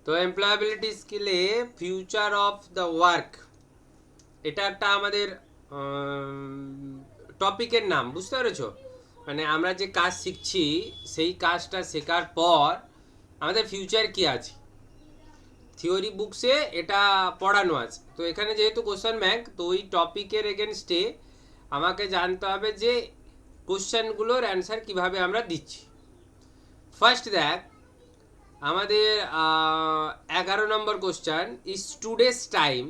তো এমপ্লয়াবিলিটি স্কিলে future of the work, এটা একটা আমাদের টপিকের নাম, বুঝতে পেরেছো? মানে আমরা যে কাজ শিখছি সেই কাজটা শেখার পর আমাদের ফিউচার কি আছে, থিওরি বুকসে এটা পড়ানো আছে। তো এখানে যেহেতু কোশ্চেন ব্যাংক, তো ওই টপিকের এগেনস্টে আমাকে জানতে হবে যে কোশ্চেনগুলোর অ্যান্সার কিভাবে আমরা দিচ্ছি। ফার্স্ট দেখ, আমাদের 11 number question, is today's time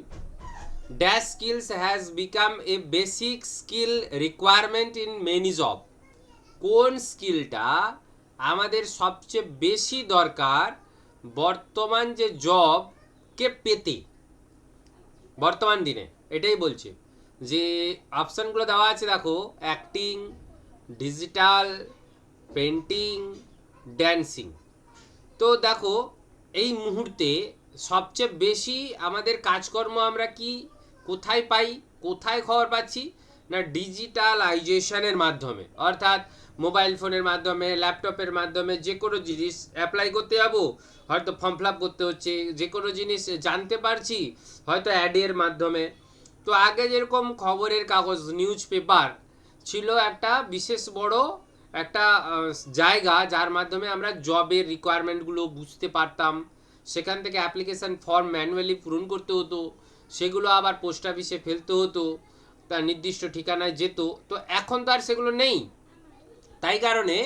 dash skills has become a basic skill requirement in many job. কোন স্কিলটা আমাদের সবচেয়ে বেশি দরকার বর্তমান যে জবকে পেতে, বর্তমান দিনে। এটাই বলছে যে অপশানগুলো দেওয়া আছে, দেখো, অ্যাক্টিং, ডিজিটাল, পেন্টিং, ড্যান্সিং। তো দেখো, এই মুহূর্তে সবচেয়ে বেশি আমাদের কাজকর্ম আমরা কি কোথায় পাই, কোথায় খবর পাচ্ছি না, ডিজিটালাইজেশনের মাধ্যমে। অর্থাৎ মোবাইল ফোনের মাধ্যমে, ল্যাপটপের মাধ্যমে যে কোনো জিনিস অ্যাপ্লাই করতে যাবো, হয়তো ফর্ম ফিল আপ করতে হচ্ছে, যে কোনো জিনিস জানতে পারছি হয়তো অ্যাডের মাধ্যমে। তো আগে যেরকম খবরের কাগজ, নিউজ পেপার ছিল একটা বিশেষ বড় একটা জায়গা, যার মাধ্যমে আমরা জবের রিকোয়ারমেন্টগুলো বুঝতে পারতাম। সেখান থেকে অ্যাপ্লিকেশান ফর্ম ম্যানুয়ালি পূরণ করতে হতো, সেগুলো আবার পোস্ট অফিসে ফেলতে হতো, তার নির্দিষ্ট ঠিকানায় যেত। তো এখন তো আর সেগুলো নেই। তাই কারণে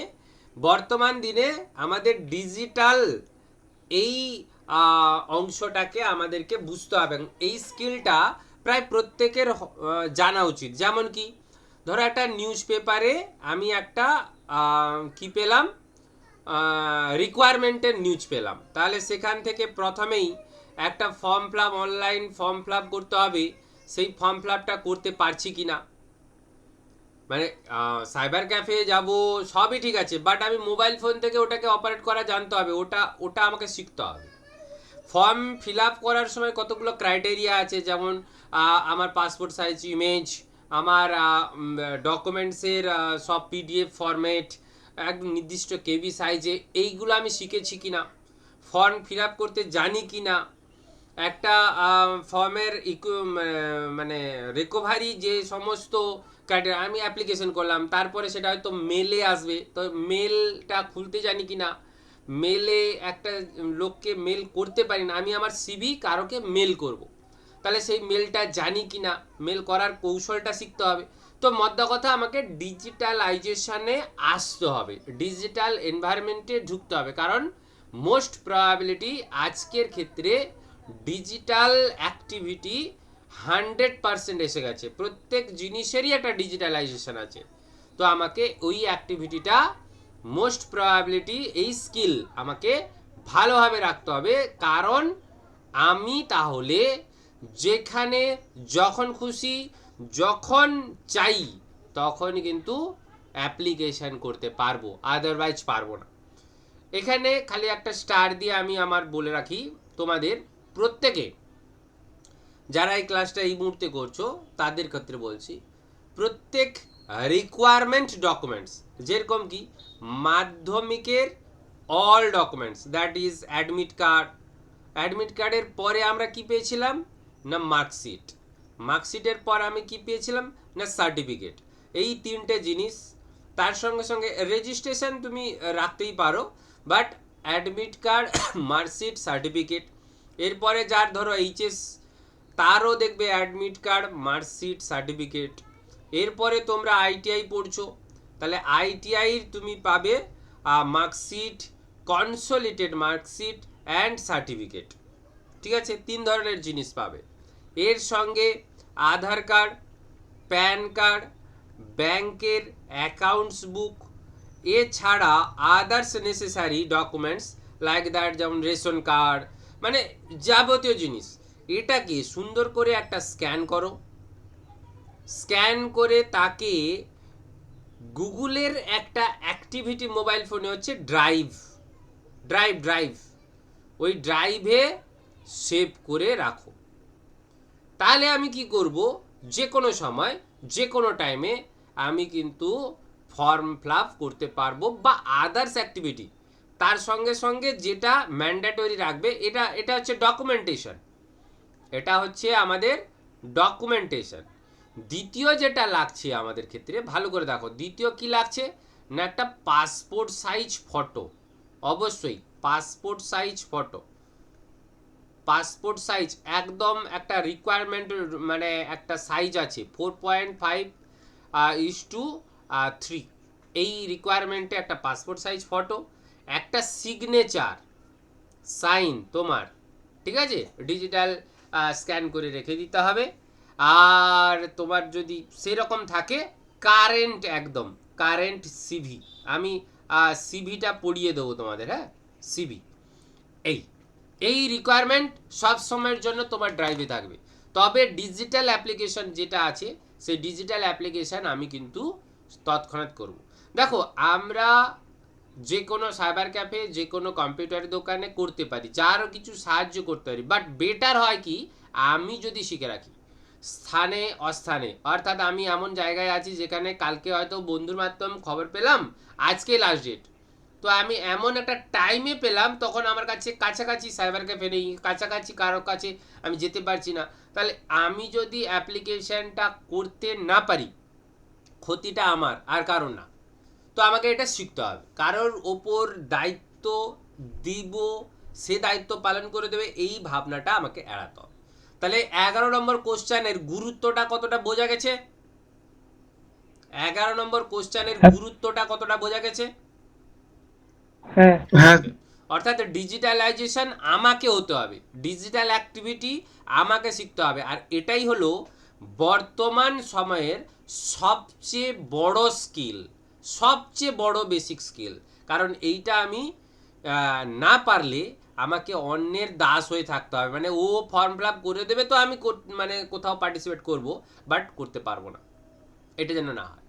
বর্তমান দিনে আমাদের ডিজিটাল এই অংশটাকে আমাদেরকে বুঝতে হবে, এবং এই স্কিলটা প্রায় প্রত্যেকের জানা উচিত। যেমন কি, ধরো একটা নিউজ পেপারে আমি একটা কি পেলাম, রিকোয়ারমেন্টের নিউজ পেলাম, তাহলে সেখান থেকে প্রথমেই একটা form fill up, online form fill up করতে হবে। সেই ফর্ম ফিল আপটা করতে পারছি কি না, মানে সাইবার ক্যাফে যাব সবই ঠিক আছে, বাট আমি মোবাইল ফোন থেকে ওটাকে অপারেট করা জানতে হবে, ওটা ওটা আমাকে শিখতে হবে। ফর্ম ফিল আপ করার সময় কতগুলো ক্রাইটেরিয়া আছে, যেমন আমার পাসপোর্ট সাইজ ইমেজ, আমার ডকুমেন্টসের সব পিডিএফ ফরম্যাট, একদম নির্দিষ্ট কেবি সাইজে, এইগুলো আমি শিখেছি কি না, ফর্ম ফিল আপ করতে জানি কি না, একটা ফর্মের মানে রিকভারি যে সমস্ত ক্রাইটেরিয়া, আমি অ্যাপ্লিকেশন করলাম, তারপরে সেটা হয়তো মেলে আসবে, তো মেলটা খুলতে জানি কি না, মেলে একটা লোককে মেল করতে পারি না, আমি আমার সিভি কারোকে মেল করব, তাহলে সেই মেলটা জানি কি না, মেল করার কৌশলটা শিখতে হবে। তো মদ্দা কথা, আমাকে ডিজিটালাইজেশনে আসতে হবে, ডিজিটাল এনভায়রনমেন্টে ঢুকতে হবে, কারণ মোস্ট প্রবাবিলিটি আজকের ক্ষেত্রে ডিজিটাল অ্যাক্টিভিটি 100% এসে গেছে, প্রত্যেক জিনিসেরই একটা ডিজিটালাইজেশন আছে। তো আমাকে ওই অ্যাক্টিভিটিটা, মোস্ট প্রবাবিলিটি এই স্কিল আমাকে ভালোভাবে রাখতে হবে, কারণ আমি তাহলে যেখানে যখন খুশি, যখন চাই, তখন কিন্তু অ্যাপ্লিকেশন করতে পারবো, আদারওয়াইজ পারবো না। এখানে খালি একটা স্টার দিয়ে আমি আমার বলে রাখি তোমাদের প্রত্যেকে, যারা এই ক্লাসটা এই মুহূর্তে করছো তাদের ক্ষেত্রে বলছি, প্রত্যেক রিকোয়ারমেন্ট ডকুমেন্টস, যেরকম কি মাধ্যমিকের all documents, that is admit card, admit কার্ডের পরে আমরা কি পেয়েছিলাম না মার্কশিট, মার্কশিটের পর আমি কি পেয়েছিলাম না সার্টিফিকেট, এই তিনটে জিনিস। তার সঙ্গে সঙ্গে রেজিস্ট্রেশন তুমি রাখতেই পারো, but admit card, marksheet, certificate. এরপরে যার ধরো এইচএস, তারও দেখবে অ্যাডমিট কার্ড, মার্কশিট, সার্টিফিকেট। এরপরে তোমরা আইটিআই পড়ছো, তাহলে আইটিআইয়ের তুমি পাবে marksheet, consolidated marksheet and certificate. ঠিক আছে, 3 ধরনের জিনিস পাবে। এর সঙ্গে আধার কার্ড, প্যান কার্ড, ব্যাংকের অ্যাকাউন্টস বুক, এছাড়া others necessary documents like that, যেমন রেশন কার্ড, মানে যাবতীয় জিনিস। এটাকে সুন্দর করে একটা স্ক্যান করো, স্ক্যান করে তাকে গুগলের একটা অ্যাক্টিভিটি মোবাইল ফোনে হচ্ছে ড্রাইভ, ড্রাইভ ড্রাইভ ওই ড্রাইভে সেভ করে রাখো। তাহলে আমি কি করব, যে কোনো সময় যে কোনো টাইমে আমি কিন্তু ফর্ম ফিল আপ করতে পারবো, বা আদার্স অ্যাক্টিভিটি, তার সঙ্গে সঙ্গে যেটা ম্যান্ডেটরি রাখবে, এটা হচ্ছে ডকুমেন্টেশন, এটা হচ্ছে আমাদের ডকুমেন্টেশন। দ্বিতীয় যেটা লাগছে আমাদের ক্ষেত্রে, ভালো করে দেখো, দ্বিতীয় কি লাগছে না, একটা পাসপোর্ট সাইজ ফটো। অবশ্যই passport size photo, passport size একদম একটা রিকোয়ারমেন্ট, মানে একটা সাইজ আছে 4.5:3, এই রিকোয়ারমেন্টে একটা পাসপোর্ট সাইজ ফটো, একটা সিগনেচার সাইন তোমার, ঠিক আছে, ডিজিটাল স্ক্যান করে রেখে দিতে হবে। আর তোমার যদি সেরকম থাকে কারেন্ট, একদম কারেন্ট সিভি, আমি সিভিটা পড়িয়ে দেবো তোমাদের, হ্যাঁ, সিভি, এই এই রিকোয়ারমেন্ট সব সময়ের জন্য তোমার ড্রাইভে থাকবে। তবে ডিজিটাল অ্যাপ্লিকেশন যেটা আছে, সেই ডিজিটাল অ্যাপ্লিকেশন আমি কিন্তু তৎক্ষণাৎ করব। দেখো, আমরা যে কোনো সাইবার ক্যাফে, যে কোনো কম্পিউটার দোকানে করতে পারি, যারও কিছু সাহায্য করতে পারি, বাট বেটার হয় কি আমি যদি শিখে রাখি স্থানে অস্থানে। অর্থাৎ আমি এমন জায়গায় আছি যেখানে কালকে হয়তো বন্ধুর মাধ্যমে খবর পেলাম আজকে লাস্ট ডেট, তো আমি এমন একটা টাইমে পেলাম তখন আমার কাছে কাছাকাছি সাইবার ক্যাফে নেই, কাছাকাছি কারো কাছে আমি যেতে পারছি না, তাহলে আমি যদি অ্যাপ্লিকেশনটা করতে না পারি, ক্ষতিটা আমার আর কারণ না। তো আমাকে এটা শিখতে হবে, কারোর ওপর দায়িত্ব দিব, সে দায়িত্ব পালন করে দেবে, এই ভাবনাটা আমাকে এড়াতে হবে। তাহলে 11 নম্বর কোশ্চেনের গুরুত্বটা কতটা বোঝা গেছে? 11 নম্বর কোশ্চেনের গুরুত্বটা কতটা বোঝা গেছে? হ্যাঁ। অর্থাৎ ডিজিটালাইজেশন আমাকে হতে হবে, ডিজিটাল অ্যাক্টিভিটি আমাকে শিখতে হবে, আর এটাই হলো বর্তমান সময়ের সবচেয়ে বড় স্কিল, সবচেয়ে বড় বেসিক স্কিল। কারণ এইটা আমি না পারলে আমাকে অন্যের দাস হয়ে থাকতে হবে, মানে ও ফর্ম ফিল আপ করে দেবে তো আমি মানে কোথাও পার্টিসিপেট করব, বাট করতে পারবো না, এটা যেন না হয়।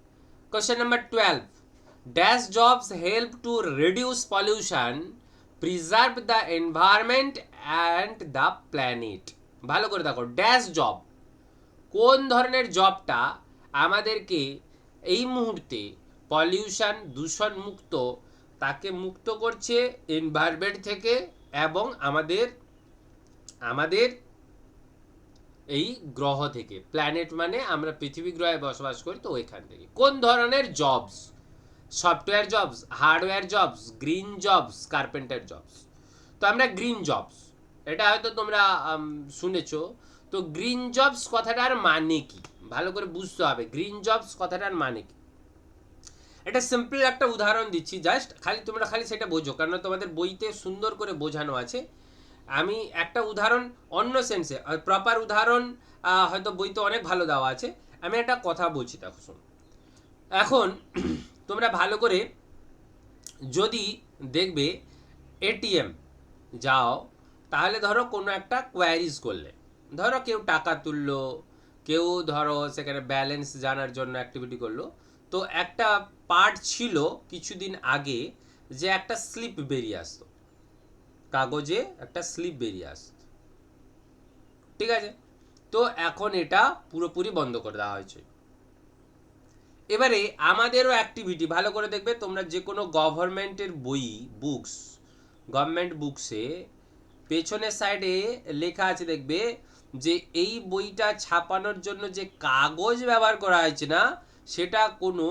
Question number 12. Dash jobs help to reduce pollution, preserve the environment and the planet. ভালো করে দেখো, ড্যাশ জব, কোন ধরনের জবটা আমাদেরকে এই মুহূর্তে পলিউশন, দূষণ মুক্ত, তাকে মুক্ত করছে এনভায়রনমেন্ট থেকে, এবং আমাদের আমাদের এই গ্রহ থেকে, প্ল্যানেট মানে আমরা পৃথিবী গ্রহে বসবাস করি, তো ওইখান থেকে কোন ধরনের jobs? Software jobs, hardware jobs, green jobs, carpenter jobs. তো আমরা গ্রিন জবস, এটা হয়তো তোমরা শুনেছো। তো গ্রিন জবস কথাটার মানে কি ভালো করে বুঝতে হবে, গ্রিন জবস কথাটার মানে কি। এটা সিম্পল একটা উদাহরণ দিচ্ছি, জাস্ট তোমরা খালি সেটা বোঝো, কারণ তোমাদের বইতে সুন্দর করে বোঝানো আছে। আমি একটা উদাহরণ অন্য সেন্সে, প্রপার উদাহরণ হয়তো বইতে অনেক ভালো দেওয়া আছে, আমি একটা কথা বলছি, দেখো শোনো। এখন তোমরা ভালো করে যদি দেখবে এটিএম যাও, তাহলে ধরো কোনো একটা কোয়ারিজ করলে, ধরো কেউ টাকা তুললো, কেউ ধরো সেখানে ব্যালেন্স জানার জন্য অ্যাক্টিভিটি করলো, তো একটা পার্ট ছিল কিছুদিন আগে যে একটা স্লিপ বেরিয়ে আসতো, কাগজে একটা স্লিপ বেরিয়ে আসতো, ঠিক আছে, তো এখন এটা পুরোপুরি বন্ধ করে দেওয়া হয়েছে। এবারে আমাদেরও অ্যাক্টিভিটি ভালো করে দেখবে, তোমরা যে কোনো গভর্নমেন্টের বই, বুকস, গভর্নমেন্ট বুকসে পেছনের সাইডে লেখা আছে, দেখবে যে এই বইটা ছাপানোর জন্য যে কাগজ ব্যবহার করা হয়েছে না, সেটা কোনো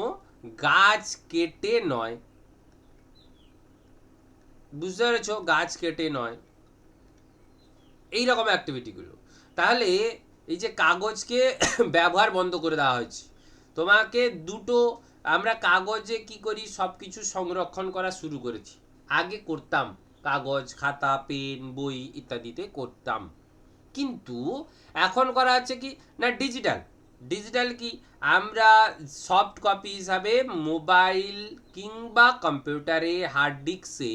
গাছ কেটে নয়, বুঝতে পেরেছো, গাছ কেটে নয়, এই রকম অ্যাক্টিভিটিগুলো। তাহলে এই যে কাগজকে ব্যবহার বন্ধ করে দেওয়া হয়েছে, তোমাকে দুটো, আমরা কাগজে কি করি, সব কিছু সংরক্ষণ করা শুরু করেছি, আগে করতাম কাগজ, খাতা, পেন, বই ইত্যাদিতে করতাম, কিন্তু এখন করা হচ্ছে কি না ডিজিটাল। ডিজিটাল কি, আমরা সফট কপি হিসাবে মোবাইল কিংবা কম্পিউটারে হার্ড ডিস্কে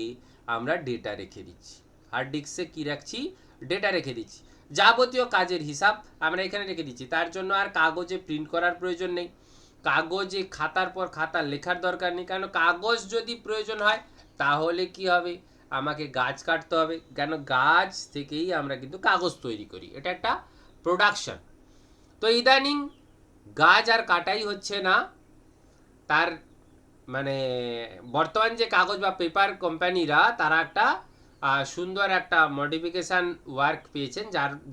আমরা ডেটা রেখে দিচ্ছি, হার্ড ডিস্কে কি রাখছি, ডেটা রেখে দিচ্ছি, যাবতীয় কাজের হিসাব আমরা এখানে রেখে দিচ্ছি। তার জন্য আর কাগজে প্রিন্ট করার প্রয়োজন নেই, কাগজে খাতার পর খাতা লেখার দরকার নেই, কারণ কাগজ যদি প্রয়োজন হয় তাহলে কি হবে, আমাকে গাছ কাটতে হবে, কেন গাছ থেকেই আমরা কিন্তু কাগজ তৈরি করি, এটা একটা প্রোডাকশন। তো ইদানিং গাছ আর কাটাই হচ্ছে না, তার মানে বর্তমান যে কাগজ বা পেপার কোম্পানিরা তারা একটা সুন্দর একটা মডিফিকেশান ওয়ার্ক পেয়েছেন,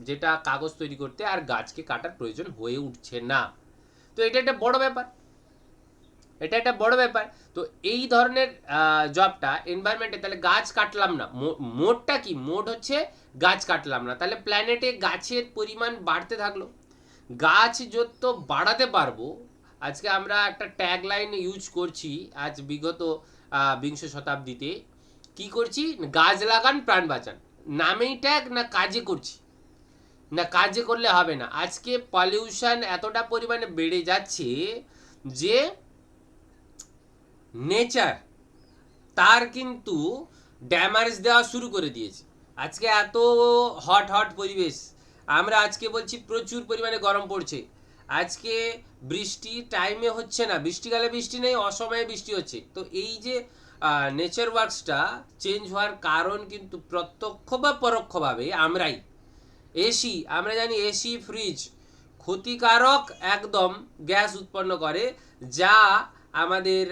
যেটা কাগজ তৈরি করতে আর গাছকে কাটার প্রয়োজন হয়ে উঠছে না। তো এটা একটা বড় ব্যাপার, এটা একটা বড় ব্যাপার। তো এই ধরনের জবটা এনভায়রনমেন্টে, তাহলে গাছ কাটলাম না, মোডটা কি, মোড হচ্ছে গাছ কাটলাম না, তাহলে প্ল্যানেটে গাছের পরিমাণ বাড়তে থাকলো। গাছ যত বাড়াতে পারবো, আজকে আমরা একটা ট্যাগ লাইন ইউজ করছি আজ বিগত বিংশ শতাব্দীতে, কি করছি, গাছ লাগান প্রাণ বাঁচান, নামেই ট্যাগ, না কাজে করছি, না কাজে করলে হবে না। আজকে পলিউশন এতটা পরিমাণে বেড়ে যাচ্ছে যে নেচার তার কিন্তু ড্যামেজ দেওয়া শুরু করে দিয়েছে। আজকে এত হট হট পরিবেশ, আমরা আজকে বলছি প্রচুর পরিমাণে গরম পড়ছে, আজকে বৃষ্টি টাইমে হচ্ছে না, বৃষ্টিকালে বৃষ্টি নেই, অসময়ে বৃষ্টি হচ্ছে। তো এই যে নেচার ওয়ার্কসটা চেঞ্জ হওয়ার কারণ কিন্তু প্রত্যক্ষ বা পরোক্ষভাবে আমরাই। এসি, আমরা জানি এসি ফ্রিজ ক্ষতিকারক একদম গ্যাস উৎপন্ন করে, যা আমাদের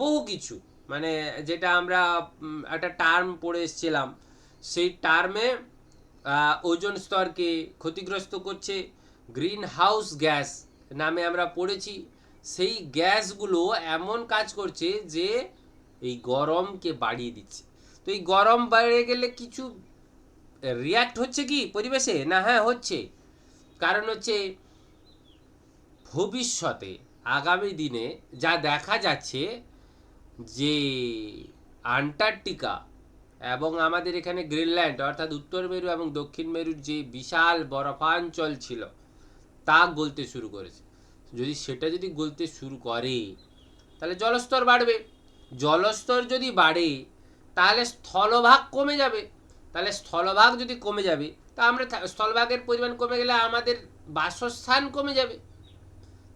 বহু কিছু, মানে যেটা আমরা একটা টার্ম পড়ে এসেছিলাম, সেই টার্মে ওজোন স্তরকে ক্ষতিগ্রস্ত করছে, গ্রিন হাউস গ্যাস নামে আমরা পড়েছি। সেই গ্যাসগুলো এমন কাজ করছে যে এই গরমকে বাড়িয়ে দিচ্ছে। তো এই গরম বেড়ে গেলে কিছু রিয়াক্ট হচ্ছে কি পরিবেশে, না হ্যাঁ হচ্ছে। কারণ হচ্ছে ভবিষ্যতে আগামী দিনে যা দেখা যাচ্ছে যে আন্টার্কটিকা এবং আমাদের এখানে গ্রিনল্যান্ড অর্থাৎ উত্তর মেরু এবং দক্ষিণ মেরুর যে বিশাল বরফাঞ্চল ছিল তা গলতে শুরু করেছে। যদি গলতে শুরু করে তাহলে জলস্তর বাড়বে, জলস্তর যদি বাড়ে তাহলে স্থলভাগ কমে যাবে, তাহলে স্থলভাগ যদি কমে যাবে তা আমরা স্থলভাগের পরিমাণ কমে গেলে আমাদের বাসস্থান কমে যাবে।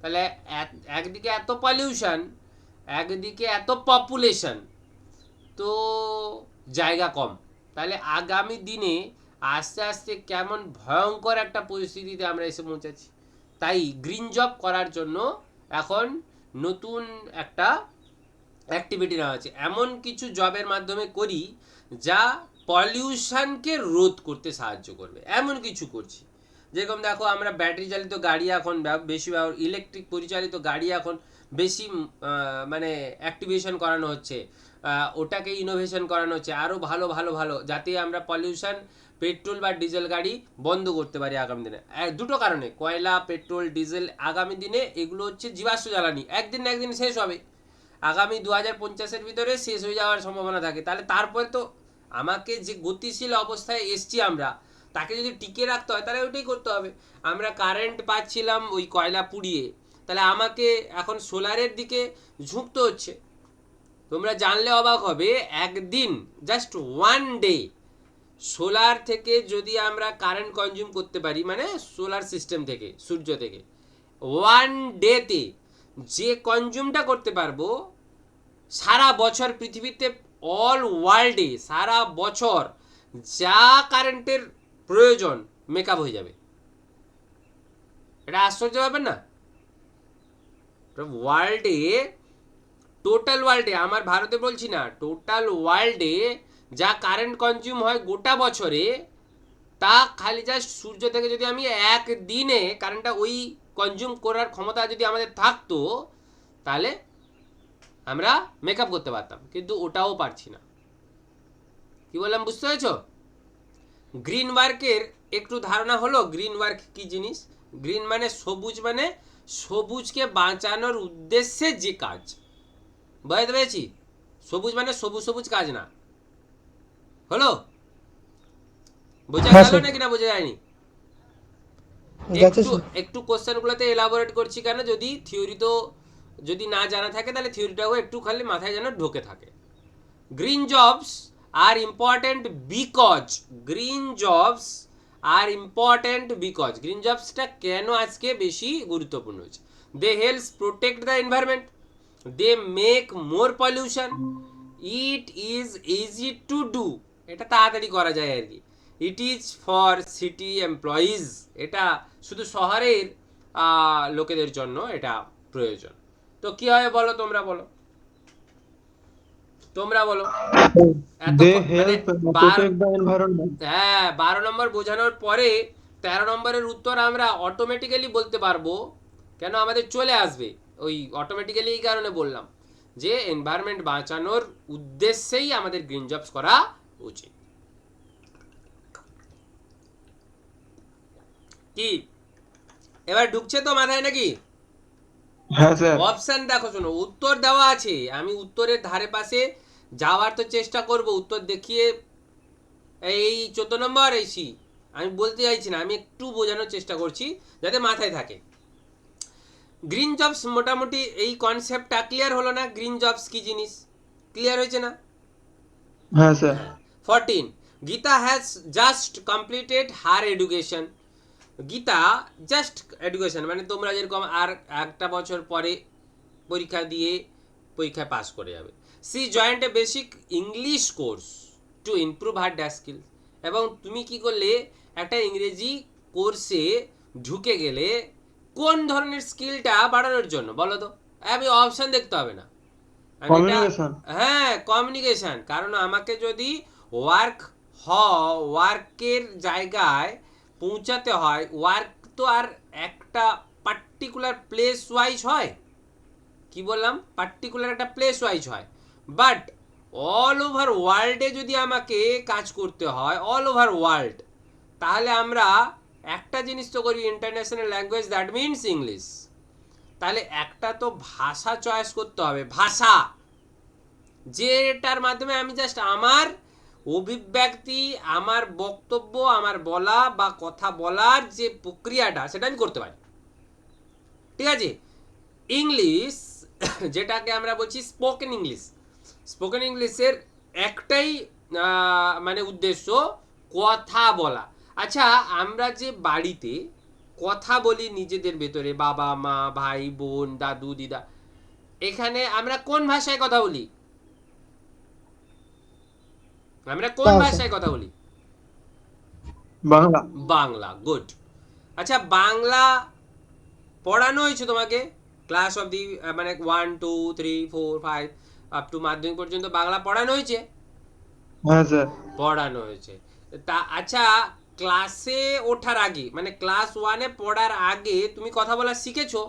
তাহলে একদিকে এত পলিউশন, একদিকে এত পপুলেশন, তো জায়গা কম, তাহলে আগামী দিনে আস্তে আস্তে কেমন ভয়ঙ্কর একটা পরিস্থিতিতে আমরা এসে পৌঁছাচ্ছি। তাই গ্রিন জব করার জন্য এখন নতুন একটা অ্যাক্টিভিটি নেওয়া হচ্ছে, এমন কিছু জবের মাধ্যমে করি যা পলিউশনকে রোধ করতে সাহায্য করবে, এমন কিছু করছি। যেরকম দেখো, আমরা ব্যাটারি চালিত গাড়ি এখন বেশি, ইলেকট্রিক পরিচালিত গাড়ি এখন বেশি মানে অ্যাক্টিভেশন করানো হচ্ছে, ওটাকে ইনোভেশন করানো হচ্ছে আরও ভালো ভালো ভালো, যাতে আমরা পলিউশন, পেট্রোল বা ডিজেল গাড়ি বন্ধ করতে পারি আগামী দিনে। দুটো কারণে, কয়লা, পেট্রোল, ডিজেল আগামী দিনে এগুলো হচ্ছে জীবাশ্ম জ্বালানি, একদিন না একদিন শেষ হবে, আগামী 2050-এর ভিতরে শেষ হয়ে যাওয়ার সম্ভাবনা থাকে। তাহলে তারপরে তো আমাকে যে গতিশীল অবস্থায় এসছি আমরা, তাকে যদি টিকে রাখতে হয় তাহলে ওইটাই করতে হবে। আমরা কারেন্ট পাচ্ছিলাম ওই কয়লা পুড়িয়ে, তাহলে আমাকে এখন সোলারের দিকে ঝুঁকতে হচ্ছে। তোমরা জানলে অবাক হবে, একদিন জাস্ট ওয়ান ডে সোলার থেকে যদি আমরা কারেন্ট কনজিউম করতে পারি, মানে সোলার সিস্টেম থেকে, সূর্য থেকে, ওয়ান ডেতে যে কনজিউমটা করতে পারবো, সারা বছর পৃথিবীতে অল ওয়ার্ল্ডে সারা বছর যা কারেন্টের প্রয়োজন মেকআপ হয়ে যাবে। এটা আশ্চর্য ব্যাপার না? ওয়ার্ল্ডে, টোটাল ওয়ার্ল্ডে, আমার ভারতে বলছি না, টোটাল ওয়ার্ল্ডে যা কারেন্ট কনজিউম হয় গোটা বছরে, তা খালি জাস্ট সূর্য থেকে যদি আমি একদিনে কারেন্টটা ওই কনজিউম করার ক্ষমতা যদি আমাদের থাকতো, তাহলে আমরা মেকআপ করতে পারতাম, কিন্তু ওটাও পারছি না। কি বললাম বুঝতে পেরেছ? গ্রিন ওয়ার্কের একটু ধারণা হলো, গ্রিন ওয়ার্ক কি জিনিস। গ্রিন মানে সবুজ, মানে সবুজকে বাঁচানোর উদ্দেশ্যে যে কাজ, বুঝতে পেরেছি? সবুজ মানে সবুজ সবুজ কাজ না, হলো? বোঝা গেল নাকি না বোঝা যায়নি? একটু কোশ্চেনগুলোতে এলাবোরেট করছি কেন, যদি থিওরি তো যদি না জানা থাকে তাহলে থিওরিটাও একটু খালি মাথায় যেন ঢোকে থাকে। Green jobs are important because, green jobs are important because, green জবসটা কেন আজকে বেশি গুরুত্বপূর্ণ হচ্ছে? They helps protect the environment, they make more pollution, it is easy to do, এটা তাড়াতাড়ি করা যায় আর কি। It is for city employees, এটা শুধু শহরের লোকেদের জন্য এটা প্রয়োজন। তো কী হয় বলো, তোমরা বলো। তোমরা বলো। They মানে help bar protect the environment. হ্যাঁ 12 নম্বর বোঝানোর পরে 13 নম্বরের উত্তর আমরা অটোমেটিক্যালি বলতে পারবো, কেন আমাদের চলে আসবে ওই অটোমেটিক্যালি, এই কারণে বললাম যে এনভায়রনমেন্ট বাঁচানোর উদ্দেশ্যেই আমাদের গ্রিন জবস করা উচিত। কি এবার ঢুকছে তো মাথায় নাকি? হ্যাঁ স্যার। অপশন দেখো, শোনো, উত্তর দেওয়া আছে, আমি উত্তরের ধারে পাশে যাওয়ার তো চেষ্টা করব, উত্তর দেখিয়ে এই 14 নম্বর এসি আমি বলতে চাইছি না, আমি একটু বোঝানোর চেষ্টা করছি যাতে মাথায় থাকে। গ্রিন জবস মোটামুটি এই কনসেপ্টটা ক্লিয়ার হলো না? গ্রিন জবস কি জিনিস ক্লিয়ার হয়েছে না? হ্যাঁ sir. 14 Gita has just completed her education. Gita just education মানে তোমরা যেরকম আর একটা বছর পরে পরীক্ষা দিয়ে পরীক্ষায় পাস করে যাবে। She joined a basic English course to improve her dash skill. এবং তুমি কি করলে, একটা ইংরেজি কোর্সে ঢুকে গেলে কোন ধরনের স্কিলটা বাড়ানোর জন্য বলো তো? আমি অপশন দেখতে হবে না, কমিউনিকেশন। হ্যাঁ কমিউনিকেশন। কারণ আমাকে যদি ওয়ার্কের জায়গায় পৌঁছাতে হয়, ওয়ার্ক তো আর একটা পার্টিকুলার প্লেস ওয়াইজ হয়, কি বললাম, পার্টিকুলার একটা প্লেস ওয়াইজ হয়, বাট অল ওভার ওয়ার্ল্ডে যদি আমাকে কাজ করতে হয়, অল ওভার ওয়ার্ল্ড, তাহলে আমরা একটা জিনিস তো করি, international language, that means English. তাহলে একটা তো ভাষা চয়েস করতে হবে, ভাষা যেটার মাধ্যমে আমি জাস্ট আমার অভিব্যক্তি, আমার বক্তব্য, আমার বলা বা কথা বলার যে প্রক্রিয়াটা সেটা আমি করতে পারি, ঠিক আছে? ইংলিশ যেটাকে আমরা বলছি স্পোকেন ইংলিশ, স্পোকেন ইংলিশের একটাই মানে উদ্দেশ্য কথা বলা। আচ্ছা, আমরা যে বাড়িতে কথা বলি নিজেদের ভেতরে, বাবা মা ভাই বোন দাদু দিদা, এখানে আমরা কোন ভাষায় কথা বলি? আমরা কোন ভাষায় কথা বলি? বাংলা। বাংলা। গুড। আচ্ছা, বাংলা পড়ানো হয়েছে তোমাকে ক্লাস অফ দি মানে 1 2 3 4 5 আপ টু মাধ্যমিক পর্যন্ত বাংলা পড়ানো হয়েছে? হ্যাঁ স্যার। পড়ানো হয়েছে। তা আচ্ছা, ক্লাসে ওঠার আগে মানে ক্লাস 1-এ পড়ার আগে তুমি কথা বলা শিখেছো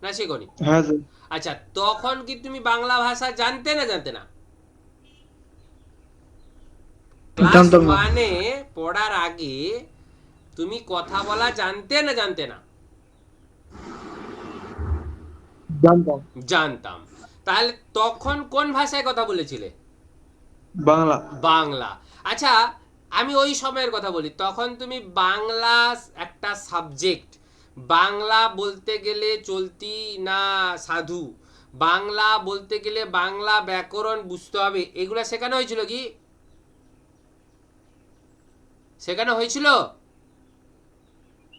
না শেখোনি? হ্যাঁ স্যার। আচ্ছা, তখন কি তুমি বাংলা ভাষা জানতে না জানতে না? ক্লাস জানতাম না। 1-এ পড়ার আগে তুমি কথা বলা জানতে না জানতে না? জানতাম। জানতাম। তাহলে তখন কোন ভাষায় কথা বলেছিলে? বাংলা। বাংলা। আচ্ছা, আমি ওই সময়ের কথা বলি, তখন তুমি বাংলা একটা সাবজেক্ট, বাংলা বলতে গেলে চলতি না সাধু, বাংলা বলতে গেলে বাংলা ব্যাকরণ বুঝতে হবে, এগুলা শেখানো হয়েছিল কি? শেখানো হয়েছিল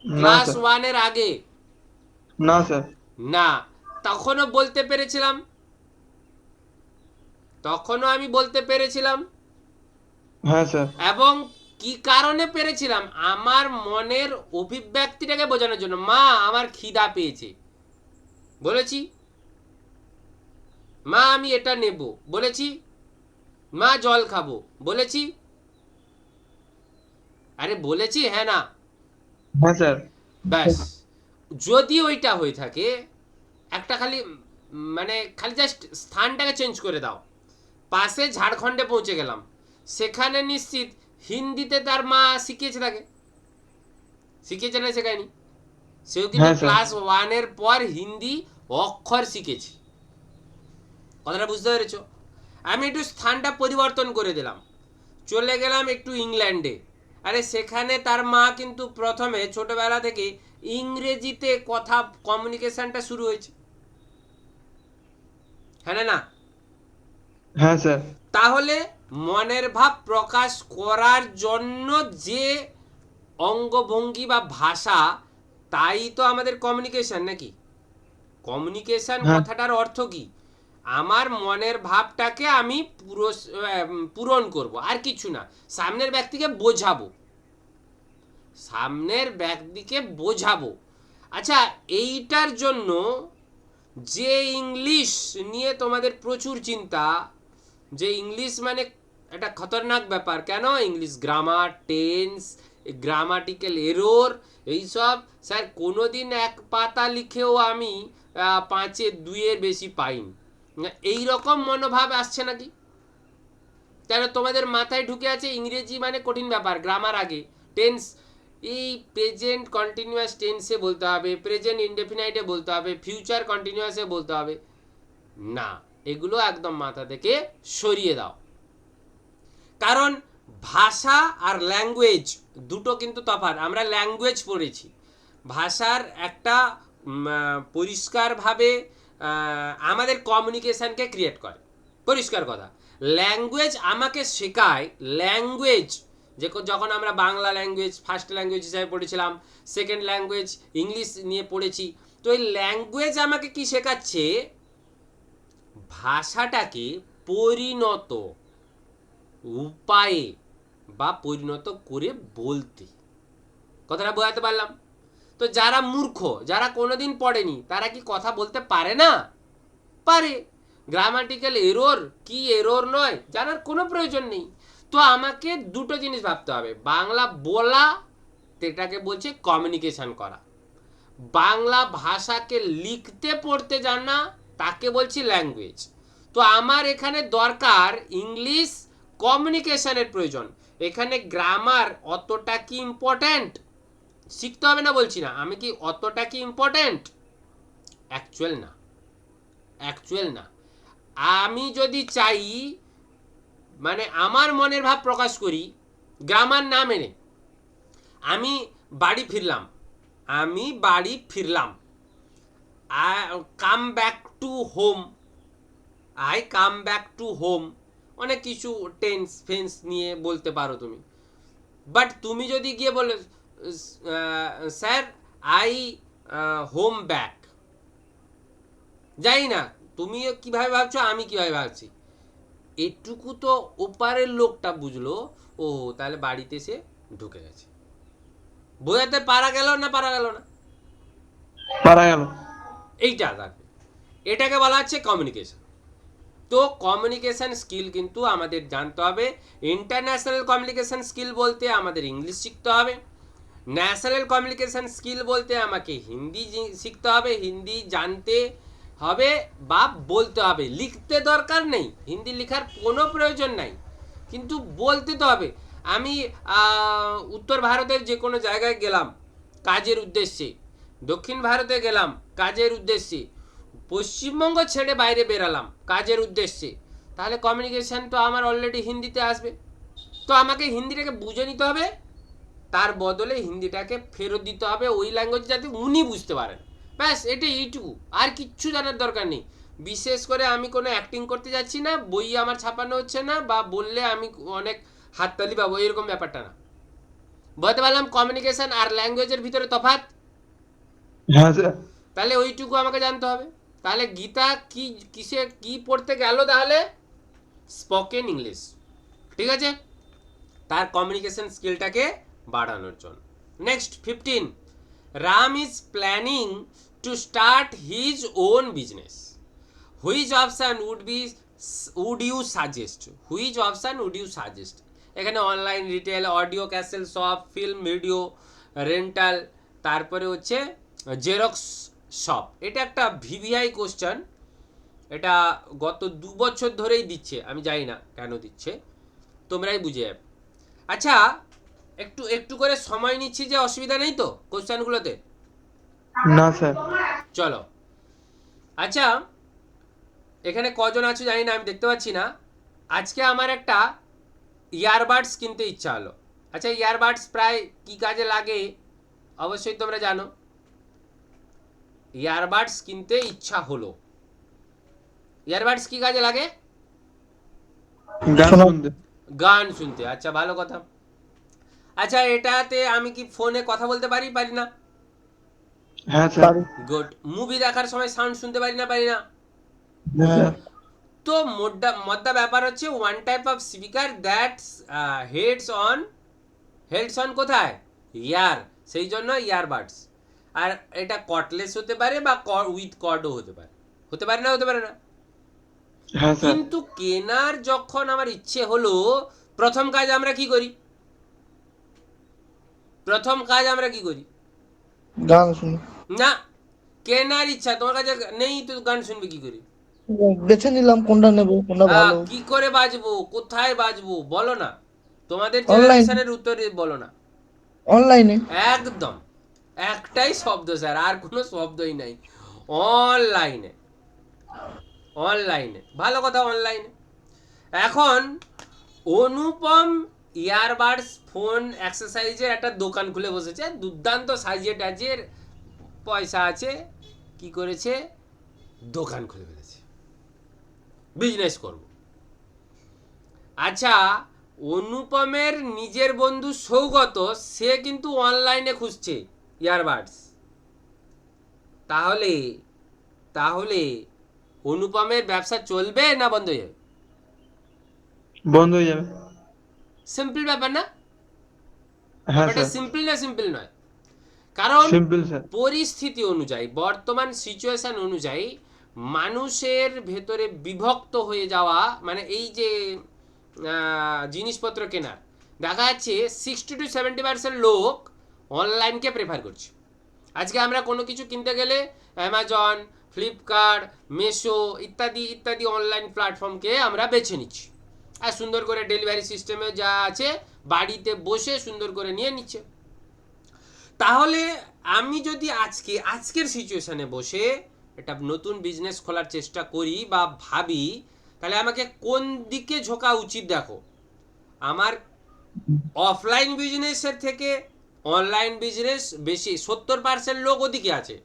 না ক্লাস স্যার। 1-এর আগে? না স্যার। না। তখনও বলতে পেরেছিলাম, তখনও আমি বলতে পেরেছিলাম। হ্যাঁ স্যার। এবং কি কারণে পেরেছিলাম? আমার মনের অভিব্যক্তিটাকে বোঝানোর জন্য। মা আমার খিদা পেয়েছে বলেছি, মা আমি এটা নেব বলেছি, মা জল খাবো বলেছি, আরে বলেছি হ্যাঁ না? হ্যাঁ স্যার। ব্যাস। যদি ওইটা হয়ে থাকে, একটা খালি মানে খালি জাস্ট স্থানটাকে চেঞ্জ করে দাও। পাশে ঝাড়খণ্ডে পৌঁছে গেলাম, সেখানে নিশ্চিত হিন্দিতে তার মা শিখিয়েছে তাকে, শিখিয়েছে না শেখায়নি? সেও কিন্তু হ্যাঁ স্যার। ক্লাস 1-এর পর হিন্দি অক্ষর শিখেছে। কথাটা বুঝতে পেরেছো? আমি একটু স্থানটা পরিবর্তন করে দিলাম, চলে গেলাম একটু ইংল্যান্ডে। আরে সেখানে তার মা কিন্তু প্রথমে ছোটবেলা থেকে ইংরেজিতে কথা কমিউনিকেশনটা শুরু হয়েছে, হ্যাঁ না? হ্যাঁ স্যার। তাহলে মনের ভাব প্রকাশ করার জন্য যে অঙ্গভঙ্গি বা ভাষা, তাই তো আমাদের কমিউনিকেশন নাকি? কমিউনিকেশন হ্যাঁ। কথাটার অর্থ কি? আমার মনের ভাবটাকে আমি পূরণ করব, আর কিছু না, সামনের ব্যক্তিকে বোঝাবো, সামনের ব্যক্তিকে বোঝাবো। আচ্ছা, এইটার জন্য যে ইংলিশ নিয়ে তোমাদের প্রচুর চিন্তা, যে ইংলিশ মানে একটা খতরনাক ব্যাপার। কেন? English grammar, tense, grammatical error, এইসব স্যার কোনোদিন এক পাতা লিখেও আমি 5-এ 2-এর বেশি পাইনি। এই রকম মনোভাব আসছে নাকি? কেন তোমাদের মাথায় ঢুকে আছে ইংরেজি মানে কঠিন ব্যাপার, গ্রামার আগে, টেন্স এই প্রেজেন্ট কন্টিনিউয়াস টেন্সে বলতে হবে, প্রেজেন্ট ইনডেফিনাইটে বলতে হবে, ফিউচার কন্টিনিউয়াসে বলতে হবে। না, এগুলো একদম মাথা থেকে সরিয়ে দাও। কারণ ভাষা আর ল্যাঙ্গুয়েজ দুটো কিন্তু তফাৎ। আমরা ল্যাঙ্গুয়েজ পড়েছি, ভাষার একটা পরিষ্কারভাবে আমাদের কমিউনিকেশনকে ক্রিয়েট করে, পরিষ্কার কথা। ল্যাঙ্গুয়েজ আমাকে শেখায়, ল্যাঙ্গুয়েজ যে যখন আমরা বাংলা ল্যাঙ্গুয়েজ ফার্স্ট ল্যাঙ্গুয়েজ হিসাবে পড়েছিলাম, সেকেন্ড ল্যাঙ্গুয়েজ ইংলিশ নিয়ে পড়েছি, তো এই ল্যাঙ্গুয়েজ আমাকে কি শেখাচ্ছে? ভাষাটাকে পরিণত উপায়ে বা পরিণত করে বলতে। কথাটা বোঝাতে পারলাম? তো যারা মূর্খ, যারা কোনোদিন পড়েনি, তারা কি কথা বলতে পারে না? পারে। গ্রামাটিক্যাল এরর কি এরর নয় জানার কোনো প্রয়োজন নেই। তো আমাকে দুটো জিনিস ভাবতে হবে, বাংলা বলা, এটাকে বলছে কমিউনিকেশন করা। বাংলা ভাষাকে লিখতে পড়তে জানা, তাকে বলছি ল্যাঙ্গুয়েজ। তো আমার এখানে দরকার ইংলিশ কমিউনিকেশনের প্রয়োজন। এখানে গ্রামার অতটা কি ইম্পর্ট্যান্ট? শিখতে হবে না বলছি না, আমি কি অতটা কি ইম্পর্ট্যান্ট? অ্যাকচুয়াল না, অ্যাকচুয়াল না। আমি যদি চাই মানে আমার মনের ভাব প্রকাশ করি গ্রামার না মেনে, আমি বাড়ি ফিরলাম, আমি বাড়ি ফিরলাম, come back to home, I come back to home, অনেক কিছু টেন্স ফেন্স নিয়ে বলতে পারো তুমি। বাট তুমি যদি গিয়ে বলো স্যার আই হোম ব্যাক, যাই না তুমি কিভাবে ভাবছো, আমি কিভাবে ভাবছি, এটুকু তো ওপারের লোকটা বুঝলো, ও তাহলে বাড়িতে এসে ঢুকে গেছে। বোঝাতে পারা গেল না? পারা গেল না? পারা গেল। এইটা থাকবে, এটাকে বলা হচ্ছে কমিউনিকেশন। তো কমিউনিকেশন স্কিল কিন্তু আমাদের জানতে হবে। ইন্টারন্যাশনাল কমিউনিকেশন স্কিল বলতে আমাদের ইংলিশ শিখতে হবে, ন্যাশনাল কমিউনিকেশন স্কিল বলতে আমাকে হিন্দি শিখতে হবে, হিন্দি জানতে হবে বা বলতে হবে। লিখতে দরকার নেই, হিন্দি লেখার কোনো প্রয়োজন নাই, কিন্তু বলতে তো হবে। আমি উত্তর ভারতের যে কোনো জায়গায় গেলাম কাজের উদ্দেশ্যে, দক্ষিণ ভারতে গেলাম কাজের উদ্দেশ্যে, পশ্চিমবঙ্গ ছেড়ে বাইরে বেরালাম কাজের উদ্দেশ্যে, তাহলে কমিউনিকেশন তো আমার অলরেডি হিন্দিতে আসবে। তো আমাকে হিন্দিটাকে বুঝে নিতে হবে, তার বদলে হিন্দিটাকে ফেরত দিতে হবে ওই ল্যাঙ্গুয়েজ যাতে উনি বুঝতে পারেন। ব্যাস, এটাই, এইটুকু, আর কিচ্ছু জানার দরকার নেই। বিশেষ করে আমি কোনো অ্যাক্টিং করতে যাচ্ছি না, বই আমার ছাপানো হচ্ছে না, বা বললে আমি অনেক হাততালি পাবো, এরকম ব্যাপারটা না। বলতে পারলাম কমিউনিকেশন আর ল্যাঙ্গুয়েজের ভিতরে তফাৎ? হ্যাঁ স্যার। তাহলে ওইটুকু আমাকে জানতে হবে। তাহলে গীতা কি কিসে কি পড়তে গেল? তাহলে স্পোকেন ইংলিশ, ঠিক আছে, তার কমিউনিকেশন স্কিলটাকে বাড়ানোর জন্য। Next 15, Ram is planning to start his own business, which option would you suggest? Which option would you suggest? এখানে online retail, audio cassette shop, film video rental, তারপরে হচ্ছে জেরক্স শপ। এটা একটা ভিভিআই কোশ্চেন, এটা গত 2 বছর ধরেই দিচ্ছে, আমি জানি না কেন দিচ্ছে, তোমরাই বুঝে যাবে। আচ্ছা, একটু একটু করে সময় নিচ্ছি, যে অসুবিধা নেই তো কোশ্চেনগুলোতে? না স্যার। চলো। আচ্ছা, এখানে কজন আছো জানি না, আমি দেখতে পাচ্ছি না। আজকে আমার একটা ইয়ারবাডস কিনতে ইচ্ছা হলো। আচ্ছা, ইয়ারবাডস প্রায় কি কাজে লাগে অবশ্যই তোমরা জানো। ইয়ারবাডস কিনতে ইচ্ছা হলো, ইয়ারবাডস কি কাজে লাগে? গান শোনা। শুনতে। গান শুনতে। আচ্ছা, ভালো কথা। আচ্ছা, এটাতে আমি কি ফোনে কথা বলতে পারি পারি না? হ্যাঁ স্যার। পারি। গুড। মুভি দেখার সময় সাউন্ড শুনতে পারি না পারি না? হ্যাঁ। তো মদ্দা ব্যাপার হচ্ছে one type of speaker that heads on কোথায়? ইয়ার, সেই জন্য ইয়ারবাডস। আর এটা কর্ডলেস হতে পারে বা উইথ কর্ডও হতে পারে, হতে পারে না? হতে পারে না? হ্যাঁ স্যার। কিন্তু কেনার যখন আমার ইচ্ছে হলো, প্রথম কাজ আমরা কি করি? প্রথম কাজ আমরা কি করি? গান শুনি, না, কেনার ইচ্ছা তোমার কাছে নেই তো গান শুনবে কি করে? বেছে নিলাম কোনটা নেব, কোনটা ভালো। কি করে বাজবো, কোথায় বাজবো বলো না, তোমাদের অনলাইন, জেনারেশনের উত্তরে বলো না। অনলাইনে। একদম, একটাই শব্দ স্যার, আর কোনো শব্দই নাই। অনলাইনে, অনলাইনে ভালো কথা, অনলাইনে। এখন অনুপম ইয়ারবাডস ফোন এক্সারসাইজের একটা দোকান খুলে বসেছে, দুর্দান্ত সাইজে টাজের, পয়সা আছে, কি করেছে, দোকান খুলে ফেলেছে, বিজনেস করব। আচ্ছা, অনুপমের নিজের বন্ধু সৌগত, সে কিন্তু অনলাইনে খুঁজছে ইয়ারবাডস। তাহলে তাহলে অনুপমের ব্যবসা চলবে না বন্ধ হয়ে যাবে? বন্ধ হয়ে যাবে। সিম্পল ব্যাপার না? হ্যাঁ ব্যাপারটা স্যার। সিম্পল না সিম্পল নয়? কারণ সিম্পল স্যার। পরিস্থিতি অনুযায়ী, বর্তমান সিচুয়েশন অনুযায়ী মানুষের ভেতরে বিভক্ত হয়ে যাওয়া, মানে এই যে জিনিসপত্র কেনার, দেখা যাচ্ছে 60 to 70% লোক অনলাইনকে প্রেফার করছে। আজকে আমরা কোনো কিছু কিনতে গেলে অ্যামাজন, ফ্লিপকার্ট, মেশো ইত্যাদি ইত্যাদি অনলাইন প্ল্যাটফর্মকে আমরা বেছে নিচ্ছি, আর সুন্দর করে ডেলিভারি সিস্টেমে যা আছে বাড়িতে বসে সুন্দর করে নিয়ে নিচ্ছে। তাহলে আমি যদি আজকের সিচুয়েশনে বসে একটা নতুন বিজনেস খোলার চেষ্টা করি বা ভাবি, তাহলে আমাকে কোন দিকে ঝোঁকা উচিত? দেখো, আমার অফলাইন বিজনেসের থেকে অনলাইন বিজনেস বেশি, 70% লোক ওদিকে আছে,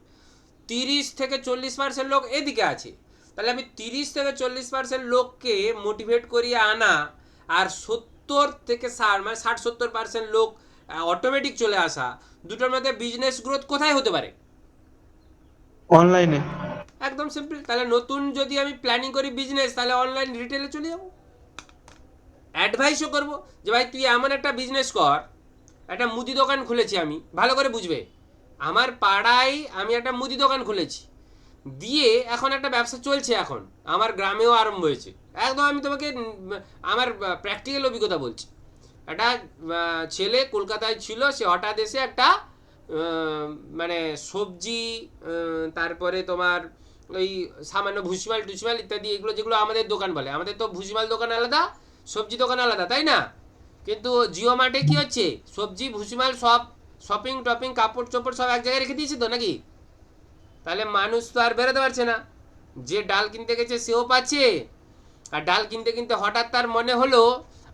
30 থেকে 40% লোক এদিকে আছে। তাহলে আমি 30 থেকে 40% লোককে মোটিভেট করিয়ে আনা, আর 70 থেকে 60, মানে 60-70% লোক অটোমেটিক চলে আসা, দুটোর মধ্যে বিজনেস গ্রোথ কোথায় হতে পারে? অনলাইনে। একদম সিম্পল। তাহলে নতুন যদি আমি প্ল্যানিং করি বিজনেস, তাহলে অনলাইন রিটেলে চলে যাবো, অ্যাডভাইসও করবো যে ভাই তুই এমন একটা বিজনেস কর, একটা মুদি দোকান খুলেছি আমি, ভালো করে বুঝবে, আমার পাড়ায় আমি একটা মুদি দোকান খুলেছি, দিয়ে এখন একটা ব্যবসা চলছে, এখন আমার গ্রামেও আরম্ভ হয়েছে। একদম আমি তোমাকে আমার প্র্যাকটিক্যাল অভিজ্ঞতা বলছি। একটা ছেলে কলকাতায় ছিল, সে হঠাৎ এসে একটা মানে সবজি, তারপরে তোমার ওই সামান্য ভুসিমাল টুসিমাল ইত্যাদি, এগুলো যেগুলো আমাদের দোকান বলে, আমাদের তো ভুসিমাল দোকান আলাদা, সবজি দোকান আলাদা, তাই না? কিন্তু জিও মার্টে কি হচ্ছে, সবজি ভুসিমাল সব, শপিং টপিং কাপড় চোপড় সব এক জায়গায় রেখে দিয়েছে তো নাকি? তাহলে মানুষ তো আর বেরোতে পারছে না, যে ডাল কিনতে গেছে সেও পাচ্ছে, আর ডাল কিনতে কিনতে হঠাৎ তার মনে হলো